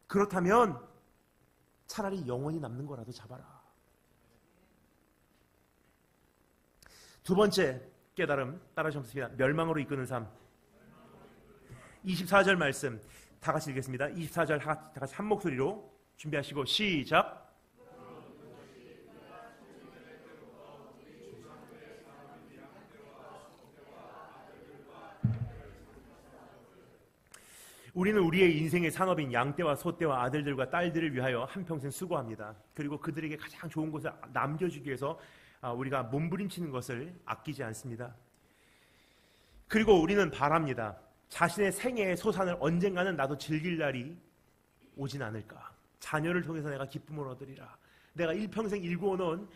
그렇다면 차라리 영원히 남는 거라도 잡아라. 두 번째 깨달음 따라하셨습니다. 멸망으로 이끄는 삶. 24절 말씀 다 같이 읽겠습니다. 24절 다 같이 한 목소리로 준비하시고 시작. 우리는 우리의 인생의 산업인 양떼와 소떼와 아들들과 딸들을 위하여 한평생 수고합니다. 그리고 그들에게 가장 좋은 것을 남겨주기 위해서 우리가 몸부림치는 것을 아끼지 않습니다. 그리고 우리는 바랍니다. 자신의 생애의 소산을 언젠가는 나도 즐길 날이 오진 않을까. 자녀를 통해서 내가 기쁨을 얻으리라. 내가 일평생 일구어놓은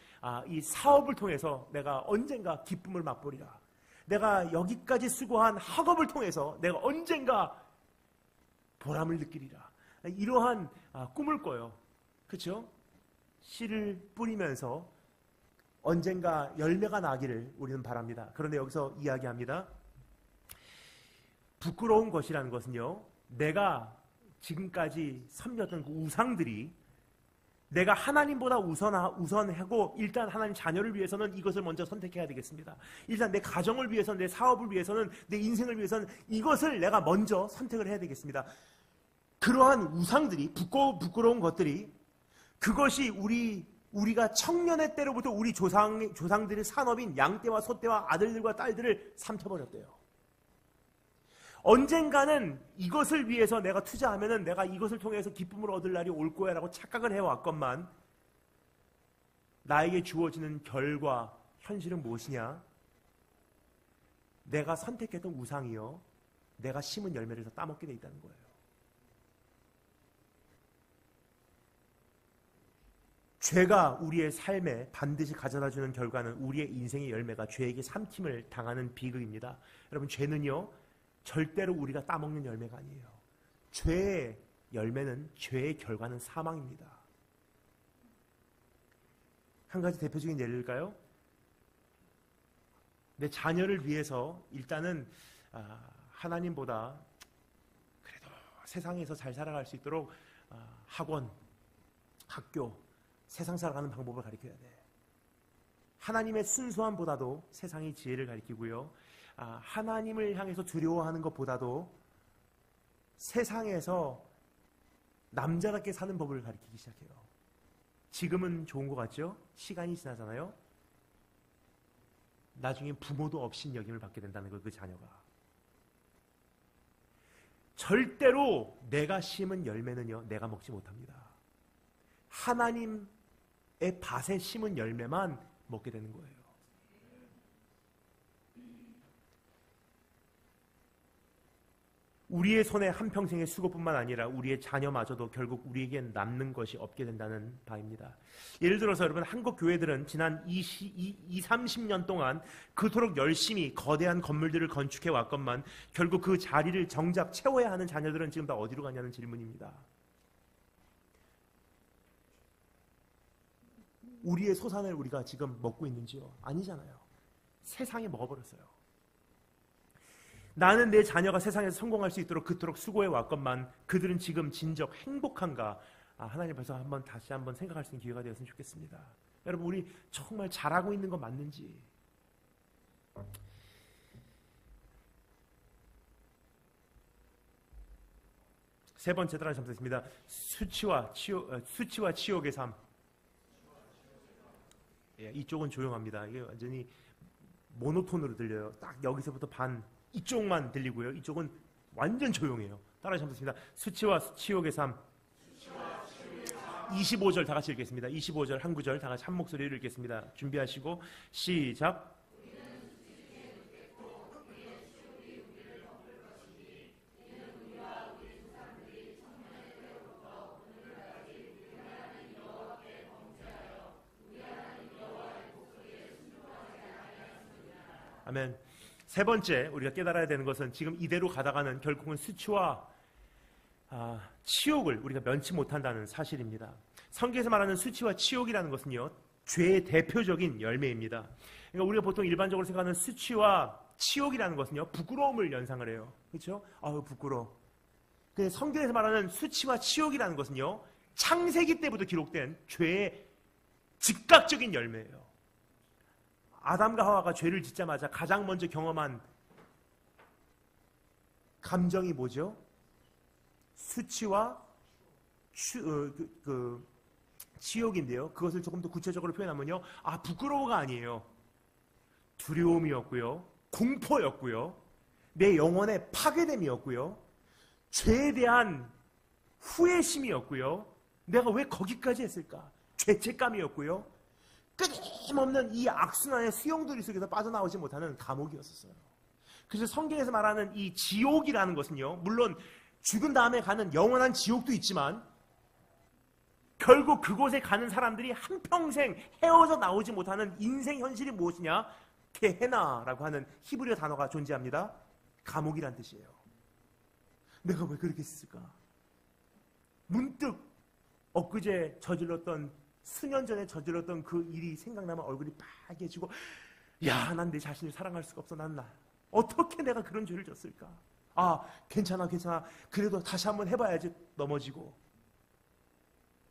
이 사업을 통해서 내가 언젠가 기쁨을 맛보리라. 내가 여기까지 수고한 학업을 통해서 내가 언젠가 보람을 느끼리라. 이러한 꿈을 꿔요. 그렇죠? 씨를 뿌리면서 언젠가 열매가 나기를 우리는 바랍니다. 그런데 여기서 이야기합니다. 부끄러운 것이라는 것은요, 내가 지금까지 섬겼던 그 우상들이 내가 하나님보다 우선하고 일단 하나님 자녀를 위해서는 이것을 먼저 선택해야 되겠습니다. 일단 내 가정을 위해서는, 내 사업을 위해서는, 내 인생을 위해서는 이것을 내가 먼저 선택을 해야 되겠습니다. 그러한 우상들이, 부끄러운 것들이, 그것이 우리가 청년의 때로부터 우리 조상들의 산업인 양떼와 소떼와 아들들과 딸들을 삼켜버렸대요. 언젠가는 이것을 위해서 내가 투자하면은 내가 이것을 통해서 기쁨을 얻을 날이 올 거야 라고 착각을 해왔건만, 나에게 주어지는 결과, 현실은 무엇이냐? 내가 선택했던 우상이요, 내가 심은 열매를 다 따먹게 돼 있다는 거예요. 죄가 우리의 삶에 반드시 가져다주는 결과는 우리의 인생의 열매가 죄에게 삼킴을 당하는 비극입니다. 여러분, 죄는요, 절대로 우리가 따먹는 열매가 아니에요. 죄의 열매는, 죄의 결과는 사망입니다. 한 가지 대표적인 예를 들까요? 내 자녀를 위해서 일단은 하나님보다 그래도 세상에서 잘 살아갈 수 있도록 학원, 학교, 세상 살아가는 방법을 가르쳐야 돼. 하나님의 순수함보다도 세상의 지혜를 가르치고요, 하나님을 향해서 두려워하는 것보다도 세상에서 남자답게 사는 법을 가르치기 시작해요. 지금은 좋은 것 같죠? 시간이 지나잖아요. 나중에 부모도 없인 여김을 받게 된다는 거, 그 자녀가. 절대로 내가 심은 열매는요, 내가 먹지 못합니다. 하나님의 밭에 심은 열매만 먹게 되는 거예요. 우리의 손에 한평생의 수고뿐만 아니라 우리의 자녀마저도 결국 우리에겐 남는 것이 없게 된다는 바입니다. 예를 들어서 여러분, 한국 교회들은 지난 30년 동안 그토록 열심히 거대한 건물들을 건축해 왔건만 결국 그 자리를 정작 채워야 하는 자녀들은 지금 다 어디로 가냐는 질문입니다. 우리의 소산을 우리가 지금 먹고 있는지요? 아니잖아요. 세상에 먹어버렸어요. 나는 내 자녀가 세상에서 성공할 수 있도록 그토록 수고해 왔건만 그들은 지금 진정 행복한가? 하나님 앞에서 다시 한번 생각할 수 있는 기회가 되었으면 좋겠습니다. 여러분, 우리 정말 잘하고 있는 거 맞는지? 세 번째 따라 잠시습니다. 수치와 치욕의 삶. 이쪽은 조용합니다. 이게 완전히 모노톤으로 들려요. 딱 여기서부터 반 이쪽만 들리고요. 이쪽은 완전 조용해요. 따라 잠시습니다. 수치와 치욕의 삶. 25절 다 같이 읽겠습니다. 25절 한 구절 다 같이 한 목소리로 읽겠습니다. 준비하시고 시작. 아멘. 세 번째 우리가 깨달아야 되는 것은 지금 이대로 가다가는 결국은 수치와 치욕을 우리가 면치 못한다는 사실입니다. 성경에서 말하는 수치와 치욕이라는 것은요, 죄의 대표적인 열매입니다. 그러니까 우리가 보통 일반적으로 생각하는 수치와 치욕이라는 것은요, 부끄러움을 연상을 해요. 그렇죠? 부끄러워. 근데 성경에서 말하는 수치와 치욕이라는 것은요, 창세기 때부터 기록된 죄의 즉각적인 열매예요. 아담과 하와가 죄를 짓자마자 가장 먼저 경험한 감정이 뭐죠? 수치와 치욕인데요. 그것을 조금 더 구체적으로 표현하면요, 부끄러워가 아니에요. 두려움이었고요, 공포였고요, 내 영혼의 파괴됨이었고요, 죄에 대한 후회심이었고요, 내가 왜 거기까지 했을까? 죄책감이었고요, 끊임없는 이 악순환의 수용돌이 속에서 빠져나오지 못하는 감옥이었어요. 그래서 성경에서 말하는 이 지옥이라는 것은요, 물론 죽은 다음에 가는 영원한 지옥도 있지만 결국 그곳에 가는 사람들이 한평생 헤어져 나오지 못하는 인생 현실이 무엇이냐? 게헤나라고 하는 히브리어 단어가 존재합니다. 감옥이란 뜻이에요. 내가 왜 그렇게 했을까? 문득 엊그제 수년 전에 저질렀던 그 일이 생각나면 얼굴이 빨개지고, 난 내 자신을 사랑할 수가 없어. 어떻게 내가 그런 죄를 졌을까? 괜찮아. 그래도 다시 한번 해봐야지. 넘어지고.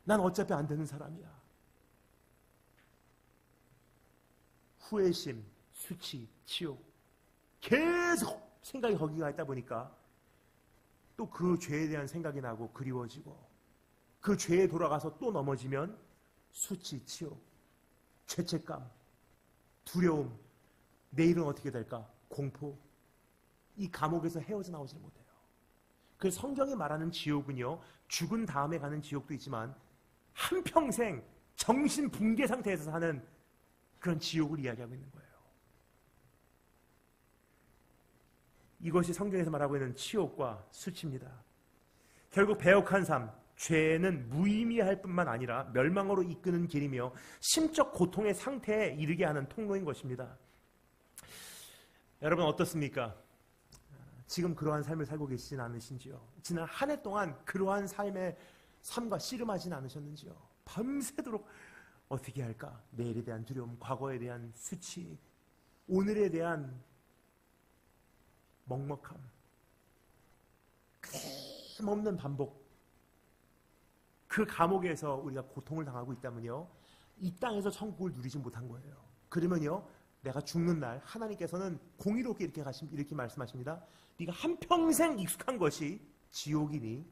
난 어차피 안 되는 사람이야. 후회심, 수치, 치욕. 계속 생각이 거기가 있다 보니까 또 그 죄에 대한 생각이 나고 그리워지고, 그 죄에 돌아가서 또 넘어지면 수치, 치욕, 죄책감, 두려움, 내일은 어떻게 될까? 공포. 이 감옥에서 헤어져 나오지 못해요. 그래서 성경이 말하는 지옥은요, 죽은 다음에 가는 지옥도 있지만 한평생 정신 붕괴 상태에서 사는 그런 지옥을 이야기하고 있는 거예요. 이것이 성경에서 말하고 있는 치욕과 수치입니다. 결국 배역한 삶, 죄는 무의미할 뿐만 아니라 멸망으로 이끄는 길이며 심적 고통의 상태에 이르게 하는 통로인 것입니다. 여러분 어떻습니까? 지금 그러한 삶을 살고 계시진 않으신지요? 지난 한 해 동안 그러한 삶과 씨름하진 않으셨는지요? 밤새도록 어떻게 할까? 내일에 대한 두려움, 과거에 대한 수치, 오늘에 대한 먹먹함, 끊임없는 반복. 그 감옥에서 우리가 고통을 당하고 있다면요, 이 땅에서 천국을 누리지 못한 거예요. 그러면요, 내가 죽는 날 하나님께서는 공의롭게 이렇게 말씀하십니다. 네가 한평생 익숙한 것이 지옥이니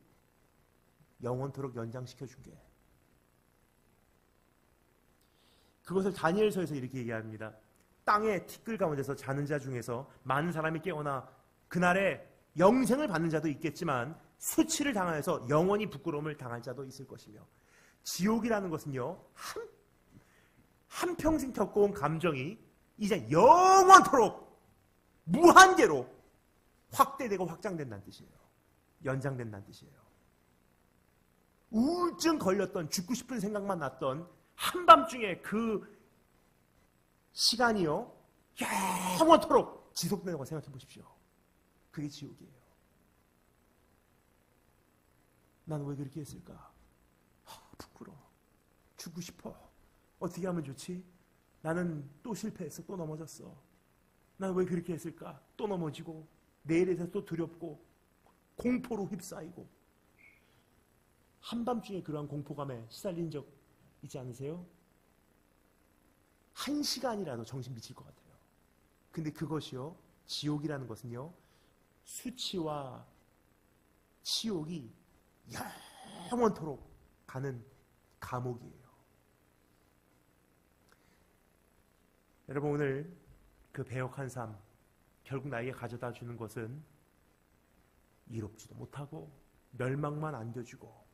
영원토록 연장시켜줄게. 그것을 다니엘서에서 이렇게 얘기합니다. 땅의 티끌 가운데서 자는 자 중에서 많은 사람이 깨어나 그날에 영생을 받는 자도 있겠지만 수치를 당하여서 영원히 부끄러움을 당할 자도 있을 것이며, 지옥이라는 것은요, 한평생 겪어온 감정이 이제 영원토록 무한대로 확대되고 확장된다는 뜻이에요. 연장된다는 뜻이에요. 우울증 걸렸던, 죽고 싶은 생각만 났던 한밤중에 그 시간이요, 영원토록 지속되는 거 생각해 보십시오. 그게 지옥이에요. 나는 왜 그렇게 했을까? 부끄러워. 죽고 싶어. 어떻게 하면 좋지? 나는 또 실패했어. 또 넘어졌어. 나는 왜 그렇게 했을까? 또 넘어지고. 내일에 대해서 또 두렵고 공포로 휩싸이고 한밤중에 그러한 공포감에 시달린 적 있지 않으세요? 1시간이라도 정신 미칠 것 같아요. 근데 그것이요, 지옥이라는 것은요, 수치와 치욕이 영원토록 가는 감옥이에요. 여러분, 오늘 그 배역한 삶, 결국 나에게 가져다 주는 것은 이롭지도 못하고 멸망만 안겨주고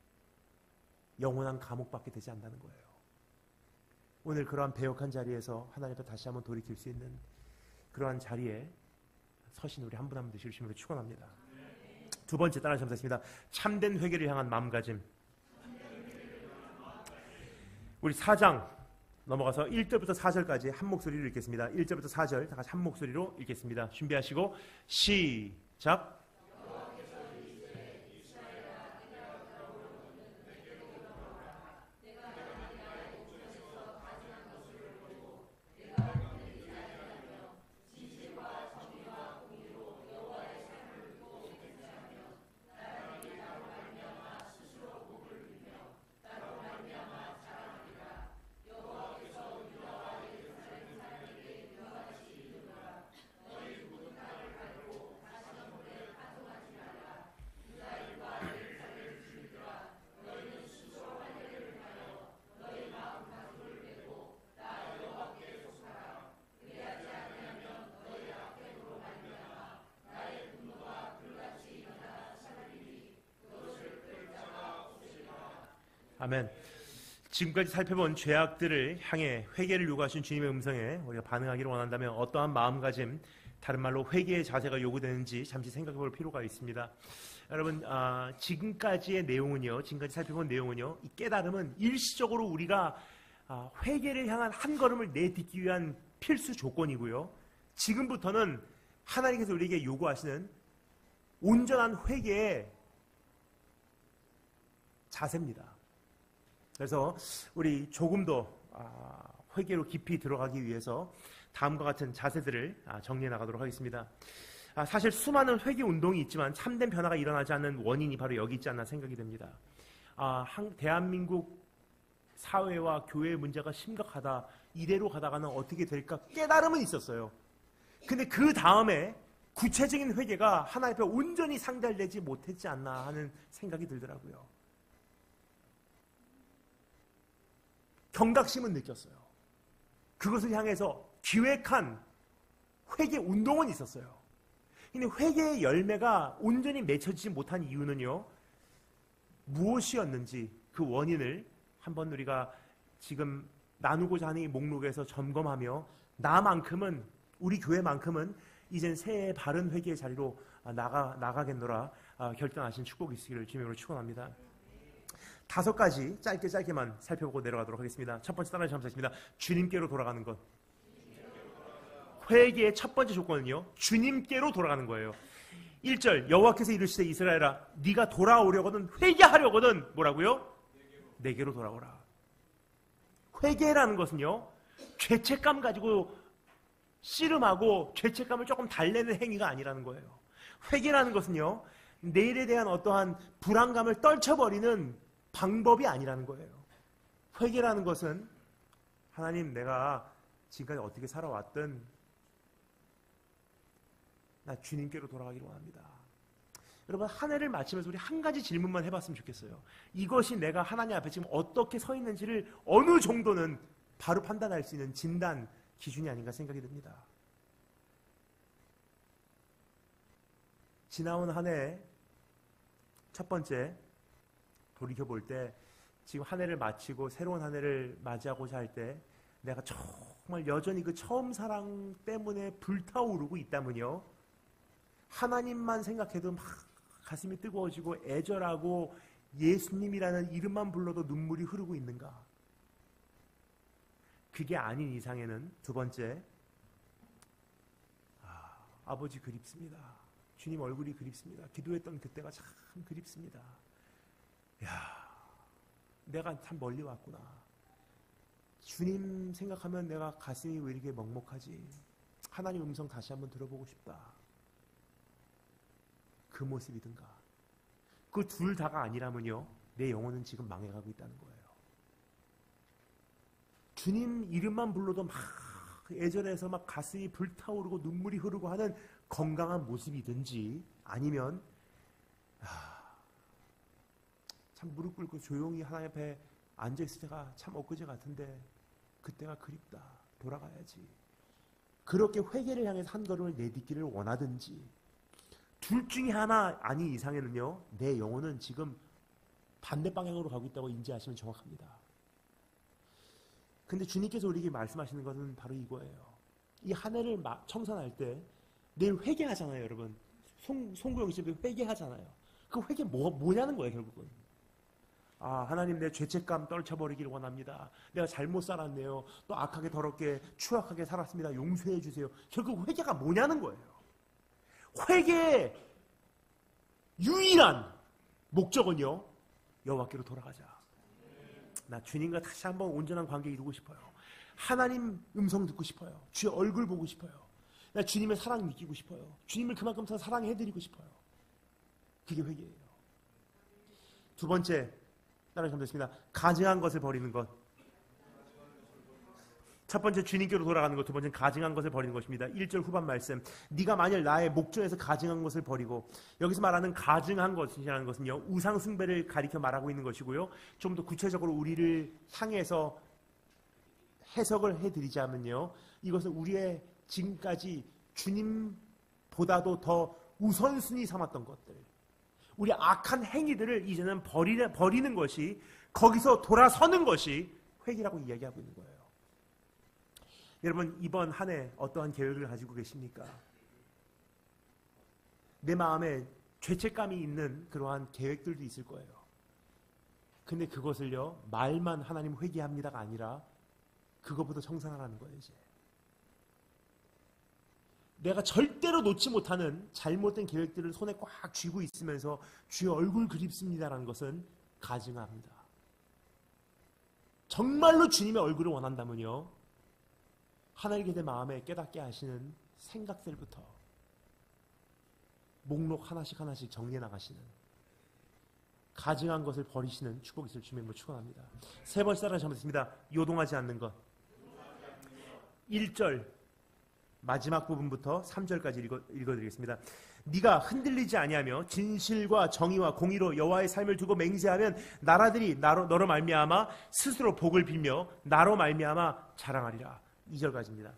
영원한 감옥밖에 되지 않는다는 거예요. 오늘 그러한 배역한 자리에서 하나님 앞에 다시 한번 돌이킬 수 있는 그러한 자리에 서신 우리 한 분 한 분 되실 주님으로 축원합니다. 두 번째 따라 점사했습니다. 참된 회개를 향한 마음가짐. 우리 4장 넘어가서 1절부터 4절까지 한 목소리로 읽겠습니다. 1절부터 4절 다 같이 한 목소리로 읽겠습니다. 준비하시고 시작. 아멘. 지금까지 살펴본 죄악들을 향해 회개를 요구하신 주님의 음성에 우리가 반응하기를 원한다면 어떠한 마음가짐, 다른 말로 회개의 자세가 요구되는지 잠시 생각해 볼 필요가 있습니다. 여러분, 지금까지의 내용은요, 지금까지 살펴본 내용은요, 이 깨달음은 일시적으로 우리가 회개를 향한 한 걸음을 내딛기 위한 필수 조건이고요. 지금부터는 하나님께서 우리에게 요구하시는 온전한 회개의 자세입니다. 그래서 우리 조금 더 회개로 깊이 들어가기 위해서 다음과 같은 자세들을 정리해 나가도록 하겠습니다. 사실 수많은 회개 운동이 있지만 참된 변화가 일어나지 않는 원인이 바로 여기 있지 않나 생각이 됩니다. 대한민국 사회와 교회의 문제가 심각하다, 이대로 가다가는 어떻게 될까 깨달음은 있었어요. 근데 그 다음에 구체적인 회개가 하나님 앞에 온전히 상달되지 못했지 않나 하는 생각이 들더라고요. 경각심은 느꼈어요. 그것을 향해서 기획한 회개 운동은 있었어요. 근데 회개의 열매가 온전히 맺혀지지 못한 이유는요, 무엇이었는지 그 원인을 한번 우리가 지금 나누고자 하는 이 목록에서 점검하며 나만큼은, 우리 교회만큼은 이젠 새해 바른 회개의 자리로 나가겠노라 결단하신 축복이 있으기를 주님으로 축원합니다. 5가지 짧게만 살펴보고 내려가도록 하겠습니다. 첫 번째 따라 점사했습니다. 주님께로 돌아가는 것. 회개의 첫 번째 조건은요, 주님께로 돌아가는 거예요. 1절 여호와께서 이르시되 이스라엘아 네가 돌아오려거든 회개하려거든 뭐라고요? 내게로 돌아오라. 회개라는 것은요, 죄책감 가지고 씨름하고 죄책감을 조금 달래는 행위가 아니라는 거예요. 회개라는 것은요, 내일에 대한 어떠한 불안감을 떨쳐버리는 방법이 아니라는 거예요. 회개라는 것은 하나님, 내가 지금까지 어떻게 살아왔든 나 주님께로 돌아가기를 원합니다. 여러분, 한 해를 마치면서 우리 한 가지 질문만 해봤으면 좋겠어요. 이것이 내가 하나님 앞에 지금 어떻게 서 있는지를 어느 정도는 바로 판단할 수 있는 진단 기준이 아닌가 생각이 듭니다. 지나온 한 해 첫 번째 돌이켜볼 때, 지금 한 해를 마치고 새로운 한 해를 맞이하고자 할 때 내가 정말 여전히 그 처음 사랑 때문에 불타오르고 있다면요, 하나님만 생각해도 막 가슴이 뜨거워지고 애절하고 예수님이라는 이름만 불러도 눈물이 흐르고 있는가? 그게 아닌 이상에는 두 번째, 아버지 그립습니다. 주님 얼굴이 그립습니다. 기도했던 그때가 참 그립습니다. 내가 참 멀리 왔구나. 주님 생각하면 내가 가슴이 왜 이렇게 먹먹하지? 하나님 음성 다시 한번 들어보고 싶다. 그 모습이든가. 그 둘 다가 아니라면요, 내 영혼은 지금 망해가고 있다는 거예요. 주님 이름만 불러도 막 애절해서 막 가슴이 불타오르고 눈물이 흐르고 하는 건강한 모습이든지, 아니면 참 무릎 꿇고 조용히 하나님 앞에 앉아있을 때가 참 엊그제 같은데 그때가 그립다, 돌아가야지, 그렇게 회개를 향해서 한 걸음을 내딛기를 원하든지, 둘 중에 하나 아닌 이상에는요, 내 영혼은 지금 반대 방향으로 가고 있다고 인지하시면 정확합니다. 근데 주님께서 우리에게 말씀하시는 것은 바로 이거예요. 이 한 해를 청산할 때 내일 회개하잖아요, 여러분. 송구영 씨 회개하잖아요. 그 회개 뭐냐는 거예요, 결국은. 하나님, 내 죄책감 떨쳐버리길 원합니다. 내가 잘못 살았네요. 또 악하게 더럽게 추악하게 살았습니다. 용서해 주세요. 결국 회개가 뭐냐는 거예요. 회개의 유일한 목적은요, 여호와께로 돌아가자. 나 주님과 다시 한번 온전한 관계 이루고 싶어요. 하나님 음성 듣고 싶어요. 주의 얼굴 보고 싶어요. 나 주님의 사랑 느끼고 싶어요. 주님을 그만큼 더 사랑해드리고 싶어요. 그게 회개예요. 두 번째, 따라서 감사했습니다. 가증한 것을 버리는 것. 첫 번째 주님께로 돌아가는 것, 두 번째는 가증한 것을 버리는 것입니다. 1절 후반 말씀, 네가 만일 나의 목전에서 가증한 것을 버리고, 여기서 말하는 가증한 것이라는 것은요, 우상 숭배를 가리켜 말하고 있는 것이고요, 좀 더 구체적으로 우리를 향해서 해석을 해드리자면요, 이것은 우리의 지금까지 주님보다도 더 우선순위 삼았던 것들, 우리 악한 행위들을 이제는 버리는 것이, 거기서 돌아서는 것이 회개라고 이야기하고 있는 거예요. 여러분, 이번 한 해 어떠한 계획을 가지고 계십니까? 내 마음에 죄책감이 있는 그러한 계획들도 있을 거예요. 근데 그것을요, 말만 하나님 회개합니다가 아니라 그것보다 청산하라는 거예요. 이제 내가 절대로 놓지 못하는 잘못된 계획들을 손에 꽉 쥐고 있으면서 주의 얼굴 그립습니다라는 것은 가증합니다. 정말로 주님의 얼굴을 원한다면요, 하나님께 내 마음에 깨닫게 하시는 생각들부터 목록 하나씩 하나씩 정리해 나가시는, 가증한 것을 버리시는 축복이 있을 주님을 축원합니다. 세 번째 따라 잘못했습니다. 요동하지 않는 것. 1절 마지막 부분부터 3절까지 읽어드리겠습니다. 네가 흔들리지 아니하며 진실과 정의와 공의로 여호와의 삶을 두고 맹세하면 나라들이 너로 말미암아 스스로 복을 빌며 나로 말미암아 자랑하리라. 2절까지입니다.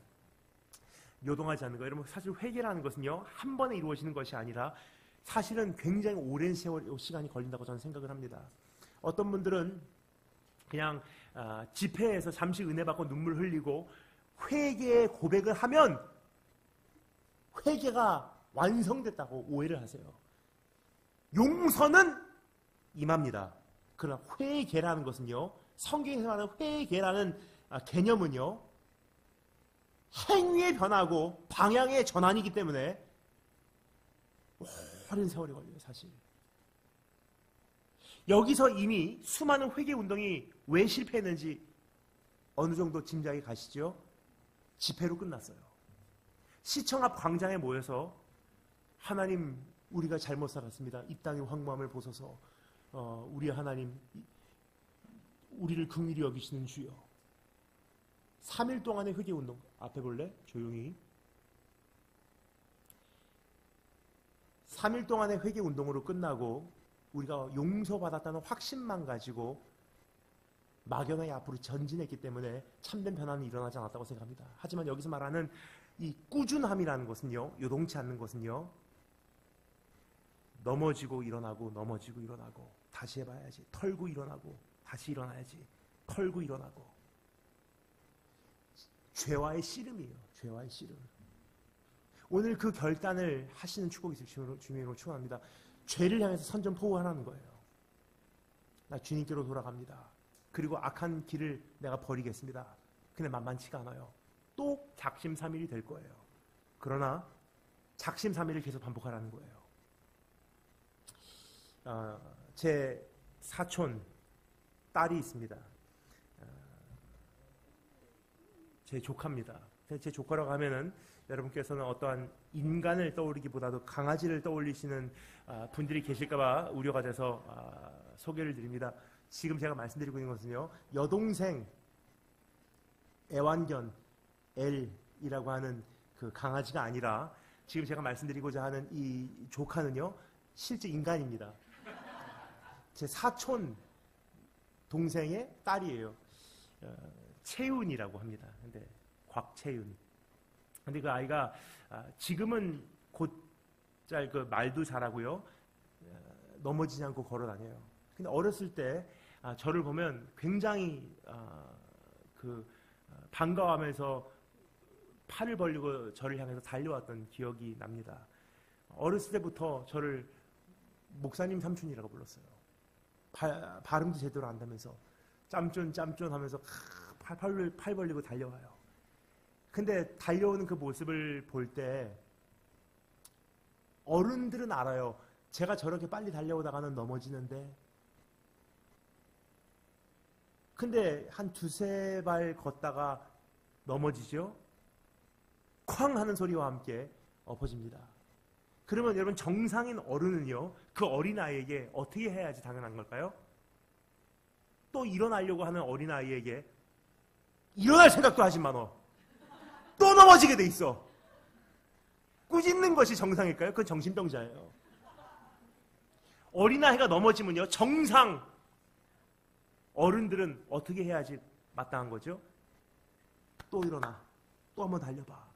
요동하지 않는 거. 여러분, 사실 회개라는 것은요, 한 번에 이루어지는 것이 아니라 사실은 굉장히 오랜 시간이 걸린다고 저는 생각을 합니다. 어떤 분들은 그냥 집회에서 잠시 은혜 받고 눈물 흘리고 회개의 고백을 하면 회개가 완성됐다고 오해를 하세요. 용서는 임합니다. 그러나 회개라는 것은요, 성경에서 말하는 회개라는 개념은요, 행위의 변화고 방향의 전환이기 때문에 오랜 세월이 걸려요, 사실. 여기서 이미 수많은 회개 운동이 왜 실패했는지 어느 정도 짐작이 가시죠? 집회로 끝났어요. 시청 앞 광장에 모여서 하나님, 우리가 잘못 살았습니다. 이 땅의 황무함을 보소서. 우리 하나님, 우리를 긍휼히 여기시는 주여. 3일 동안의 회개 운동. 앞에 볼래? 조용히. 3일 동안의 회개 운동으로 끝나고 우리가 용서받았다는 확신만 가지고 막연하게 앞으로 전진했기 때문에 참된 변화는 일어나지 않았다고 생각합니다. 하지만 여기서 말하는 이 꾸준함이라는 것은요, 요동치 않는 것은요, 넘어지고 일어나고 넘어지고 일어나고 다시 해봐야지, 털고 일어나고 다시 일어나야지, 털고 일어나고. 죄와의 씨름이에요. 죄와의 씨름. 오늘 그 결단을 하시는 축복이 있을 주님으로 축원합니다. 죄를 향해서 선전포고하라는 거예요. 나 주님께로 돌아갑니다. 그리고 악한 길을 내가 버리겠습니다. 근데 만만치가 않아요. 또 작심삼일이 될 거예요. 그러나 작심삼일을 계속 반복하라는 거예요. 제 사촌 딸이 있습니다. 제 조카입니다. 제 조카라고 하면은 여러분께서는 어떠한 인간을 떠올리기보다도 강아지를 떠올리시는 분들이 계실까봐 우려가 돼서 소개를 드립니다. 지금 제가 말씀드리고 있는 것은요, 여동생 애완견 L이라고 하는 그 강아지가 아니라 지금 제가 말씀드리고자 하는 이 조카는요, 실제 인간입니다. 제 사촌 동생의 딸이에요. 채윤이라고 합니다. 근데 곽채윤. 근데 그 아이가 지금은 곧잘 그 말도 잘하고요, 넘어지지 않고 걸어 다녀요. 근데 어렸을 때 저를 보면 굉장히 반가워하면서 팔을 벌리고 저를 향해서 달려왔던 기억이 납니다. 어렸을 때부터 저를 목사님 삼촌이라고 불렀어요. 발음도 제대로 안다면서 짬쫀 하면서 팔 벌리고 달려와요. 근데 달려오는 그 모습을 볼 때 어른들은 알아요. 제가 저렇게 빨리 달려오다가는 넘어지는데, 근데 한 두세 발 걷다가 넘어지죠? 쾅 하는 소리와 함께 엎어집니다. 그러면 여러분, 정상인 어른은요, 그 어린아이에게 어떻게 해야지 당연한 걸까요? 또 일어나려고 하는 어린아이에게 일어날 생각도 하지 마, 너. 또 넘어지게 돼 있어. 꾸짖는 것이 정상일까요? 그건 정신병자예요. 어린아이가 넘어지면요, 정상 어른들은 어떻게 해야지 마땅한 거죠? 또 일어나. 또 한번 달려봐.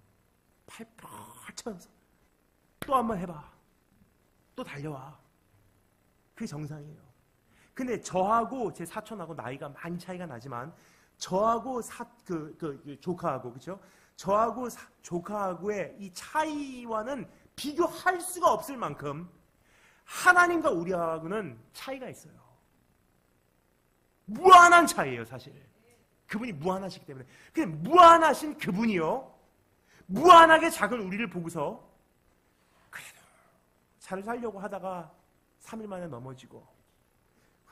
팔 펼쳐서 또 한번 해봐. 또 달려와. 그게 정상이에요. 근데 저하고 제 사촌하고 나이가 많이 차이가 나지만, 저하고 조카하고, 그렇죠? 저하고 조카하고의 이 차이와는 비교할 수가 없을 만큼 하나님과 우리하고는 차이가 있어요. 무한한 차이예요, 사실. 그분이 무한하시기 때문에. 근데 무한하신 그분이요, 무한하게 작은 우리를 보고서 그래도 잘 살려고 하다가 3일 만에 넘어지고,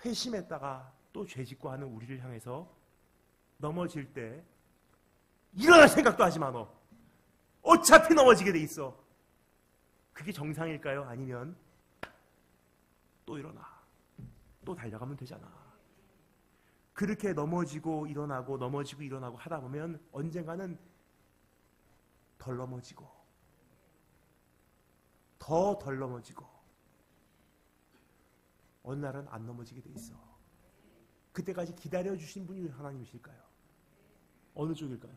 회심했다가 또 죄짓고 하는 우리를 향해서 넘어질 때 일어날 생각도 하지 마, 너. 어차피 넘어지게 돼 있어. 그게 정상일까요? 아니면 또 일어나. 또 달려가면 되잖아. 그렇게 넘어지고 일어나고 넘어지고 일어나고 하다 보면 언젠가는 덜 넘어지고 더 덜 넘어지고 어느 날은 안 넘어지게 돼 있어. 그때까지 기다려주신 분이 하나님이실까요? 어느 쪽일까요?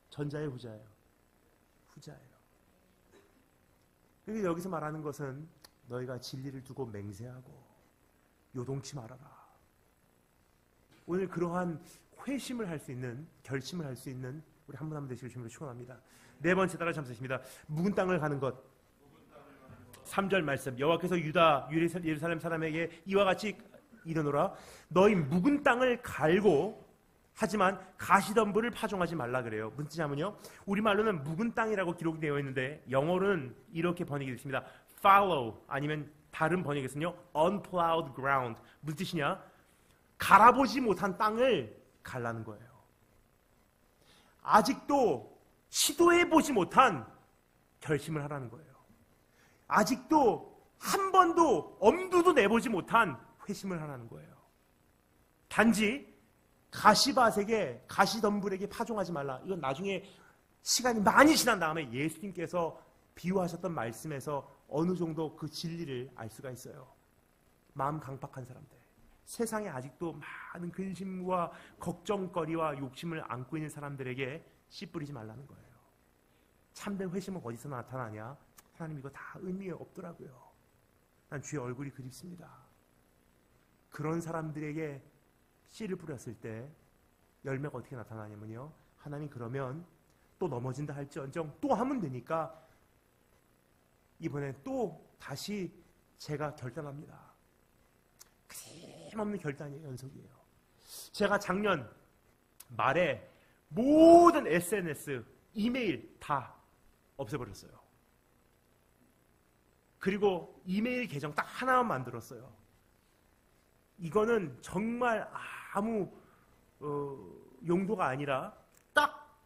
전자예요, 후자예요? 후자예요. 그래서 여기서 말하는 것은 너희가 진리를 두고 맹세하고 요동치 말아라. 오늘 그러한 회심을 할 수 있는, 결심을 할 수 있는 우리 한 분 한 분 되시길 주님으로 축원합니다. 네 번째 따라 잠시입니다. 묵은 땅을 가는 것. 3절 말씀. 여호와께서 유다 예루살렘 사람에게 이와 같이 이르노라. 너희 묵은 땅을 갈고, 하지만 가시덤불을 파종하지 말라 그래요. 무슨 뜻이냐면요, 우리말로는 묵은 땅이라고 기록이 되어 있는데 영어로는 이렇게 번역이 됐습니다. fallow, 아니면 다른 번역에서는요 unplowed ground. 무슨 뜻이냐? 갈아보지 못한 땅을 갈라는 거예요. 아직도 시도해보지 못한 결심을 하라는 거예요. 아직도 한 번도 엄두도 내보지 못한 회심을 하라는 거예요. 단지 가시밭에게, 가시덤불에게 파종하지 말라. 이건 나중에 시간이 많이 지난 다음에 예수님께서 비유하셨던 말씀에서 어느 정도 그 진리를 알 수가 있어요. 마음 강팍한 사람들, 세상에 아직도 많은 근심과 걱정거리와 욕심을 안고 있는 사람들에게 씨 뿌리지 말라는 거예요. 참된 회심은 어디서 나타나냐? 하나님, 이거 다 의미 없더라고요. 난 주의 얼굴이 그립습니다. 그런 사람들에게 씨를 뿌렸을 때 열매가 어떻게 나타나냐면요, 하나님, 그러면 또 넘어진다 할지언정 또 하면 되니까 이번에 또 다시 제가 결단합니다. 끊임없는 결단이에요. 연속이에요. 제가 작년 말에 모든 SNS, 이메일 다 없애버렸어요. 그리고 이메일 계정 딱 하나만 만들었어요. 이거는 정말 아무 용도가 아니라 딱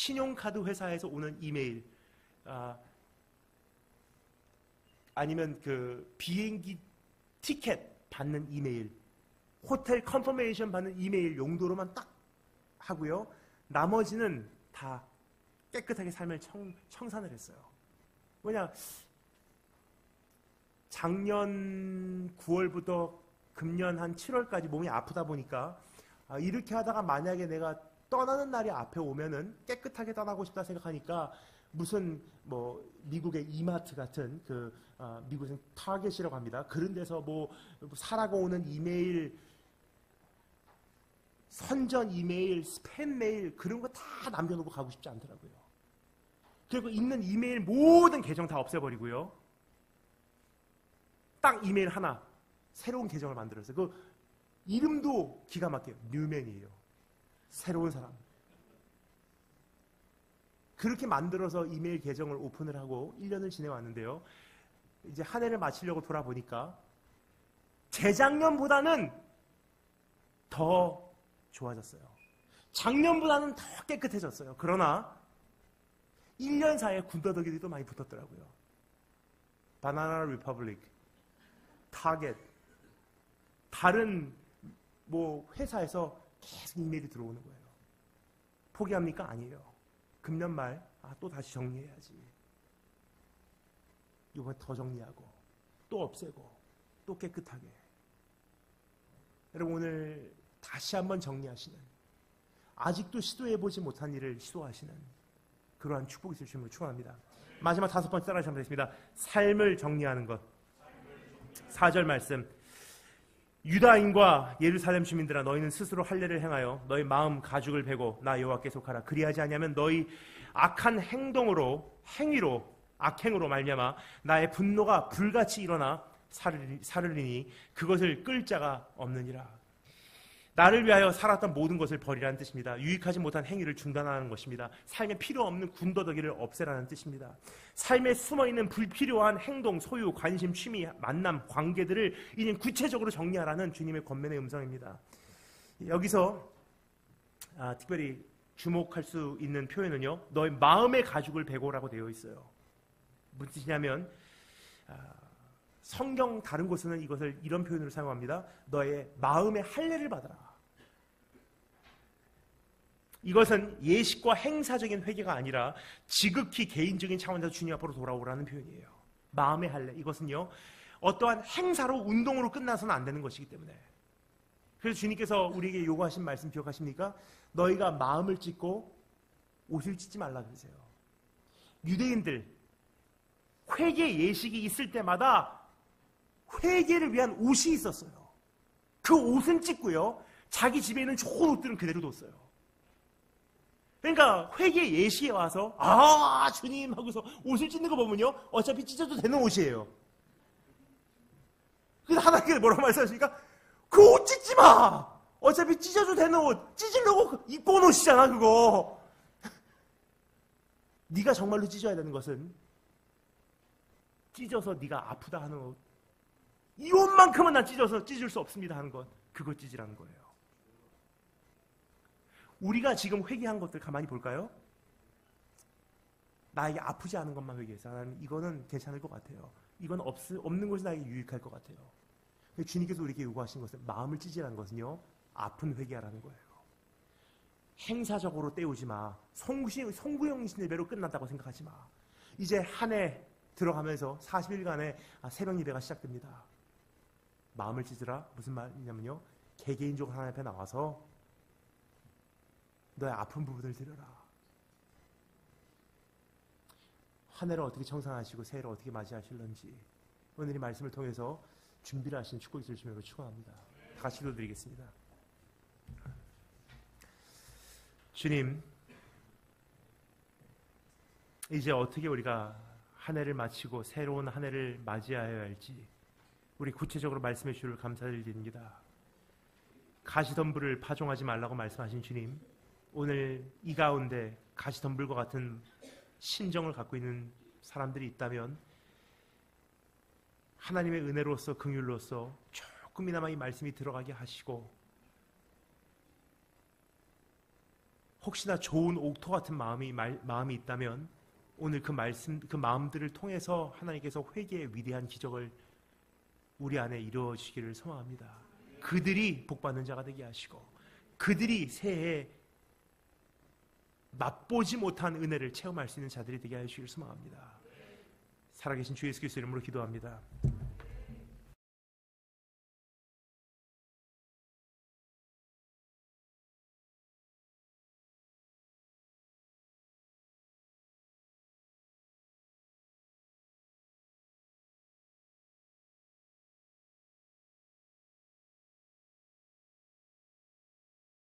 신용카드 회사에서 오는 이메일, 아니면 그 비행기 티켓 받는 이메일, 호텔 컨퍼메이션 받는 이메일 용도로만 딱 하고요. 나머지는 다 깨끗하게 삶을 청산을 했어요. 뭐냐, 작년 9월부터 금년 한 7월까지 몸이 아프다 보니까 이렇게 하다가 만약에 내가 떠나는 날이 앞에 오면은 깨끗하게 떠나고 싶다 생각하니까 무슨 뭐 미국의 이마트 같은 미국의 타겟이라고 합니다. 그런 데서 뭐 사라고 오는 이메일, 선전 이메일, 스팸 메일 그런 거 다 남겨놓고 가고 싶지 않더라고요. 그리고 있는 이메일 모든 계정 다 없애버리고요. 딱 이메일 하나 새로운 계정을 만들었어요. 그 이름도 기가 막혀요. 뉴맨이에요. 새로운 사람. 그렇게 만들어서 이메일 계정을 오픈을 하고 1년을 지내왔는데요. 이제 한 해를 마치려고 돌아보니까 재작년보다는 더 좋아졌어요. 작년보다는 더 깨끗해졌어요. 그러나 1년 사이에 군더더기들도 많이 붙었더라고요. 바나나 리퍼블릭, 타겟, 다른 뭐 회사에서 계속 이메일이 들어오는 거예요. 포기합니까? 아니에요. 금년 말 또 다시 정리해야지. 이번에 더 정리하고 또 없애고 또 깨끗하게. 여러분 오늘 다시 한번 정리하시는, 아직도 시도해보지 못한 일을 시도하시는 그러한 축복이 있을 줄을 축원합니다. 마지막 5번째 따라 하겠습니다. 삶을 정리하는 것. 4절 말씀. 유다인과 예루살렘 주민들아, 너희는 스스로 할례를 행하여 너희 마음 가죽을 베고 나 여호와께 속하라. 그리하지 아니하면 너희 악한 행위로 악행으로 말미암아 나의 분노가 불같이 일어나 사르리니 그것을 끌 자가 없느니라. 나를 위하여 살았던 모든 것을 버리라는 뜻입니다. 유익하지 못한 행위를 중단하는 것입니다. 삶에 필요 없는 군더더기를 없애라는 뜻입니다. 삶에 숨어있는 불필요한 행동, 소유, 관심, 취미, 만남, 관계들을 이제 구체적으로 정리하라는 주님의 권면의 음성입니다. 여기서 특별히 주목할 수 있는 표현은요, 너의 마음의 가죽을 베고라고 되어 있어요. 무슨 뜻이냐면 성경 다른 곳에는 이것을 이런 표현으로 사용합니다. 너의 마음의 할례를 받아라. 이것은 예식과 행사적인 회개가 아니라 지극히 개인적인 차원에서 주님 앞으로 돌아오라는 표현이에요. 마음의 할례. 이것은요, 어떠한 행사로, 운동으로 끝나서는 안 되는 것이기 때문에. 그래서 주님께서 우리에게 요구하신 말씀 기억하십니까? 너희가 마음을 찢고 옷을 찢지 말라 그러세요. 유대인들 회개 예식이 있을 때마다 회개를 위한 옷이 있었어요. 그 옷은 찢고요, 자기 집에 있는 좋은 옷들은 그대로 뒀어요. 그러니까 회개 예식에 와서 주님 하고서 옷을 찢는 거 보면요, 어차피 찢어도 되는 옷이에요. 그래서 하나님께서 뭐라고 말씀하십니까? 그 옷 찢지 마! 어차피 찢어도 되는 옷, 찢으려고 입고 온 옷이잖아 그거. 네가 정말로 찢어야 되는 것은 찢어서 네가 아프다 하는 옷, 이 옷만큼은 난 찢을 수 없습니다 하는 것, 그거 찢으라는 거예요. 우리가 지금 회개한 것들 가만히 볼까요? 나에게 아프지 않은 것만 회개해서 하나님 이거는 괜찮을 것 같아요. 이건 없는 것이 나에게 유익할 것 같아요. 주님께서 우리에게 요구하신 것은, 마음을 찢으라는 것은요, 아픈 회개하라는 거예요. 행사적으로 때우지 마. 송구영신 예배로 끝났다고 생각하지 마. 이제 한 해 들어가면서 40일간의 새벽 예배가 시작됩니다. 마음을 찢으라. 무슨 말이냐면요, 개개인적으로 하나님 앞에 나와서 너의 아픈 부분을 드려라. 한 해를 어떻게 청산하시고 새해를 어떻게 맞이하실런지 오늘 이 말씀을 통해서 준비를 하신 축복이 있을 줄로 축원합니다. 다 같이 기도드리겠습니다. 주님, 이제 어떻게 우리가 한 해를 마치고 새로운 한 해를 맞이하여야 할지 우리 구체적으로 말씀해 주시기를 감사드립니다. 가시덤불을 파종하지 말라고 말씀하신 주님, 오늘 이 가운데 가시덤불과 같은 심정을 갖고 있는 사람들이 있다면 하나님의 은혜로서, 긍휼로서 조금이나마 이 말씀이 들어가게 하시고, 혹시나 좋은 옥토 같은 마음이 있다면 오늘 그 말씀, 그 마음들을 통해서 하나님께서 회개의 위대한 기적을 우리 안에 이루어 주시기를 소망합니다. 그들이 복받는 자가 되게 하시고 그들이 새해에 맛보지 못한 은혜를 체험할 수 있는 자들이 되게 하시기를 소망합니다. 살아계신 주 예수 그리스도 이름으로 기도합니다.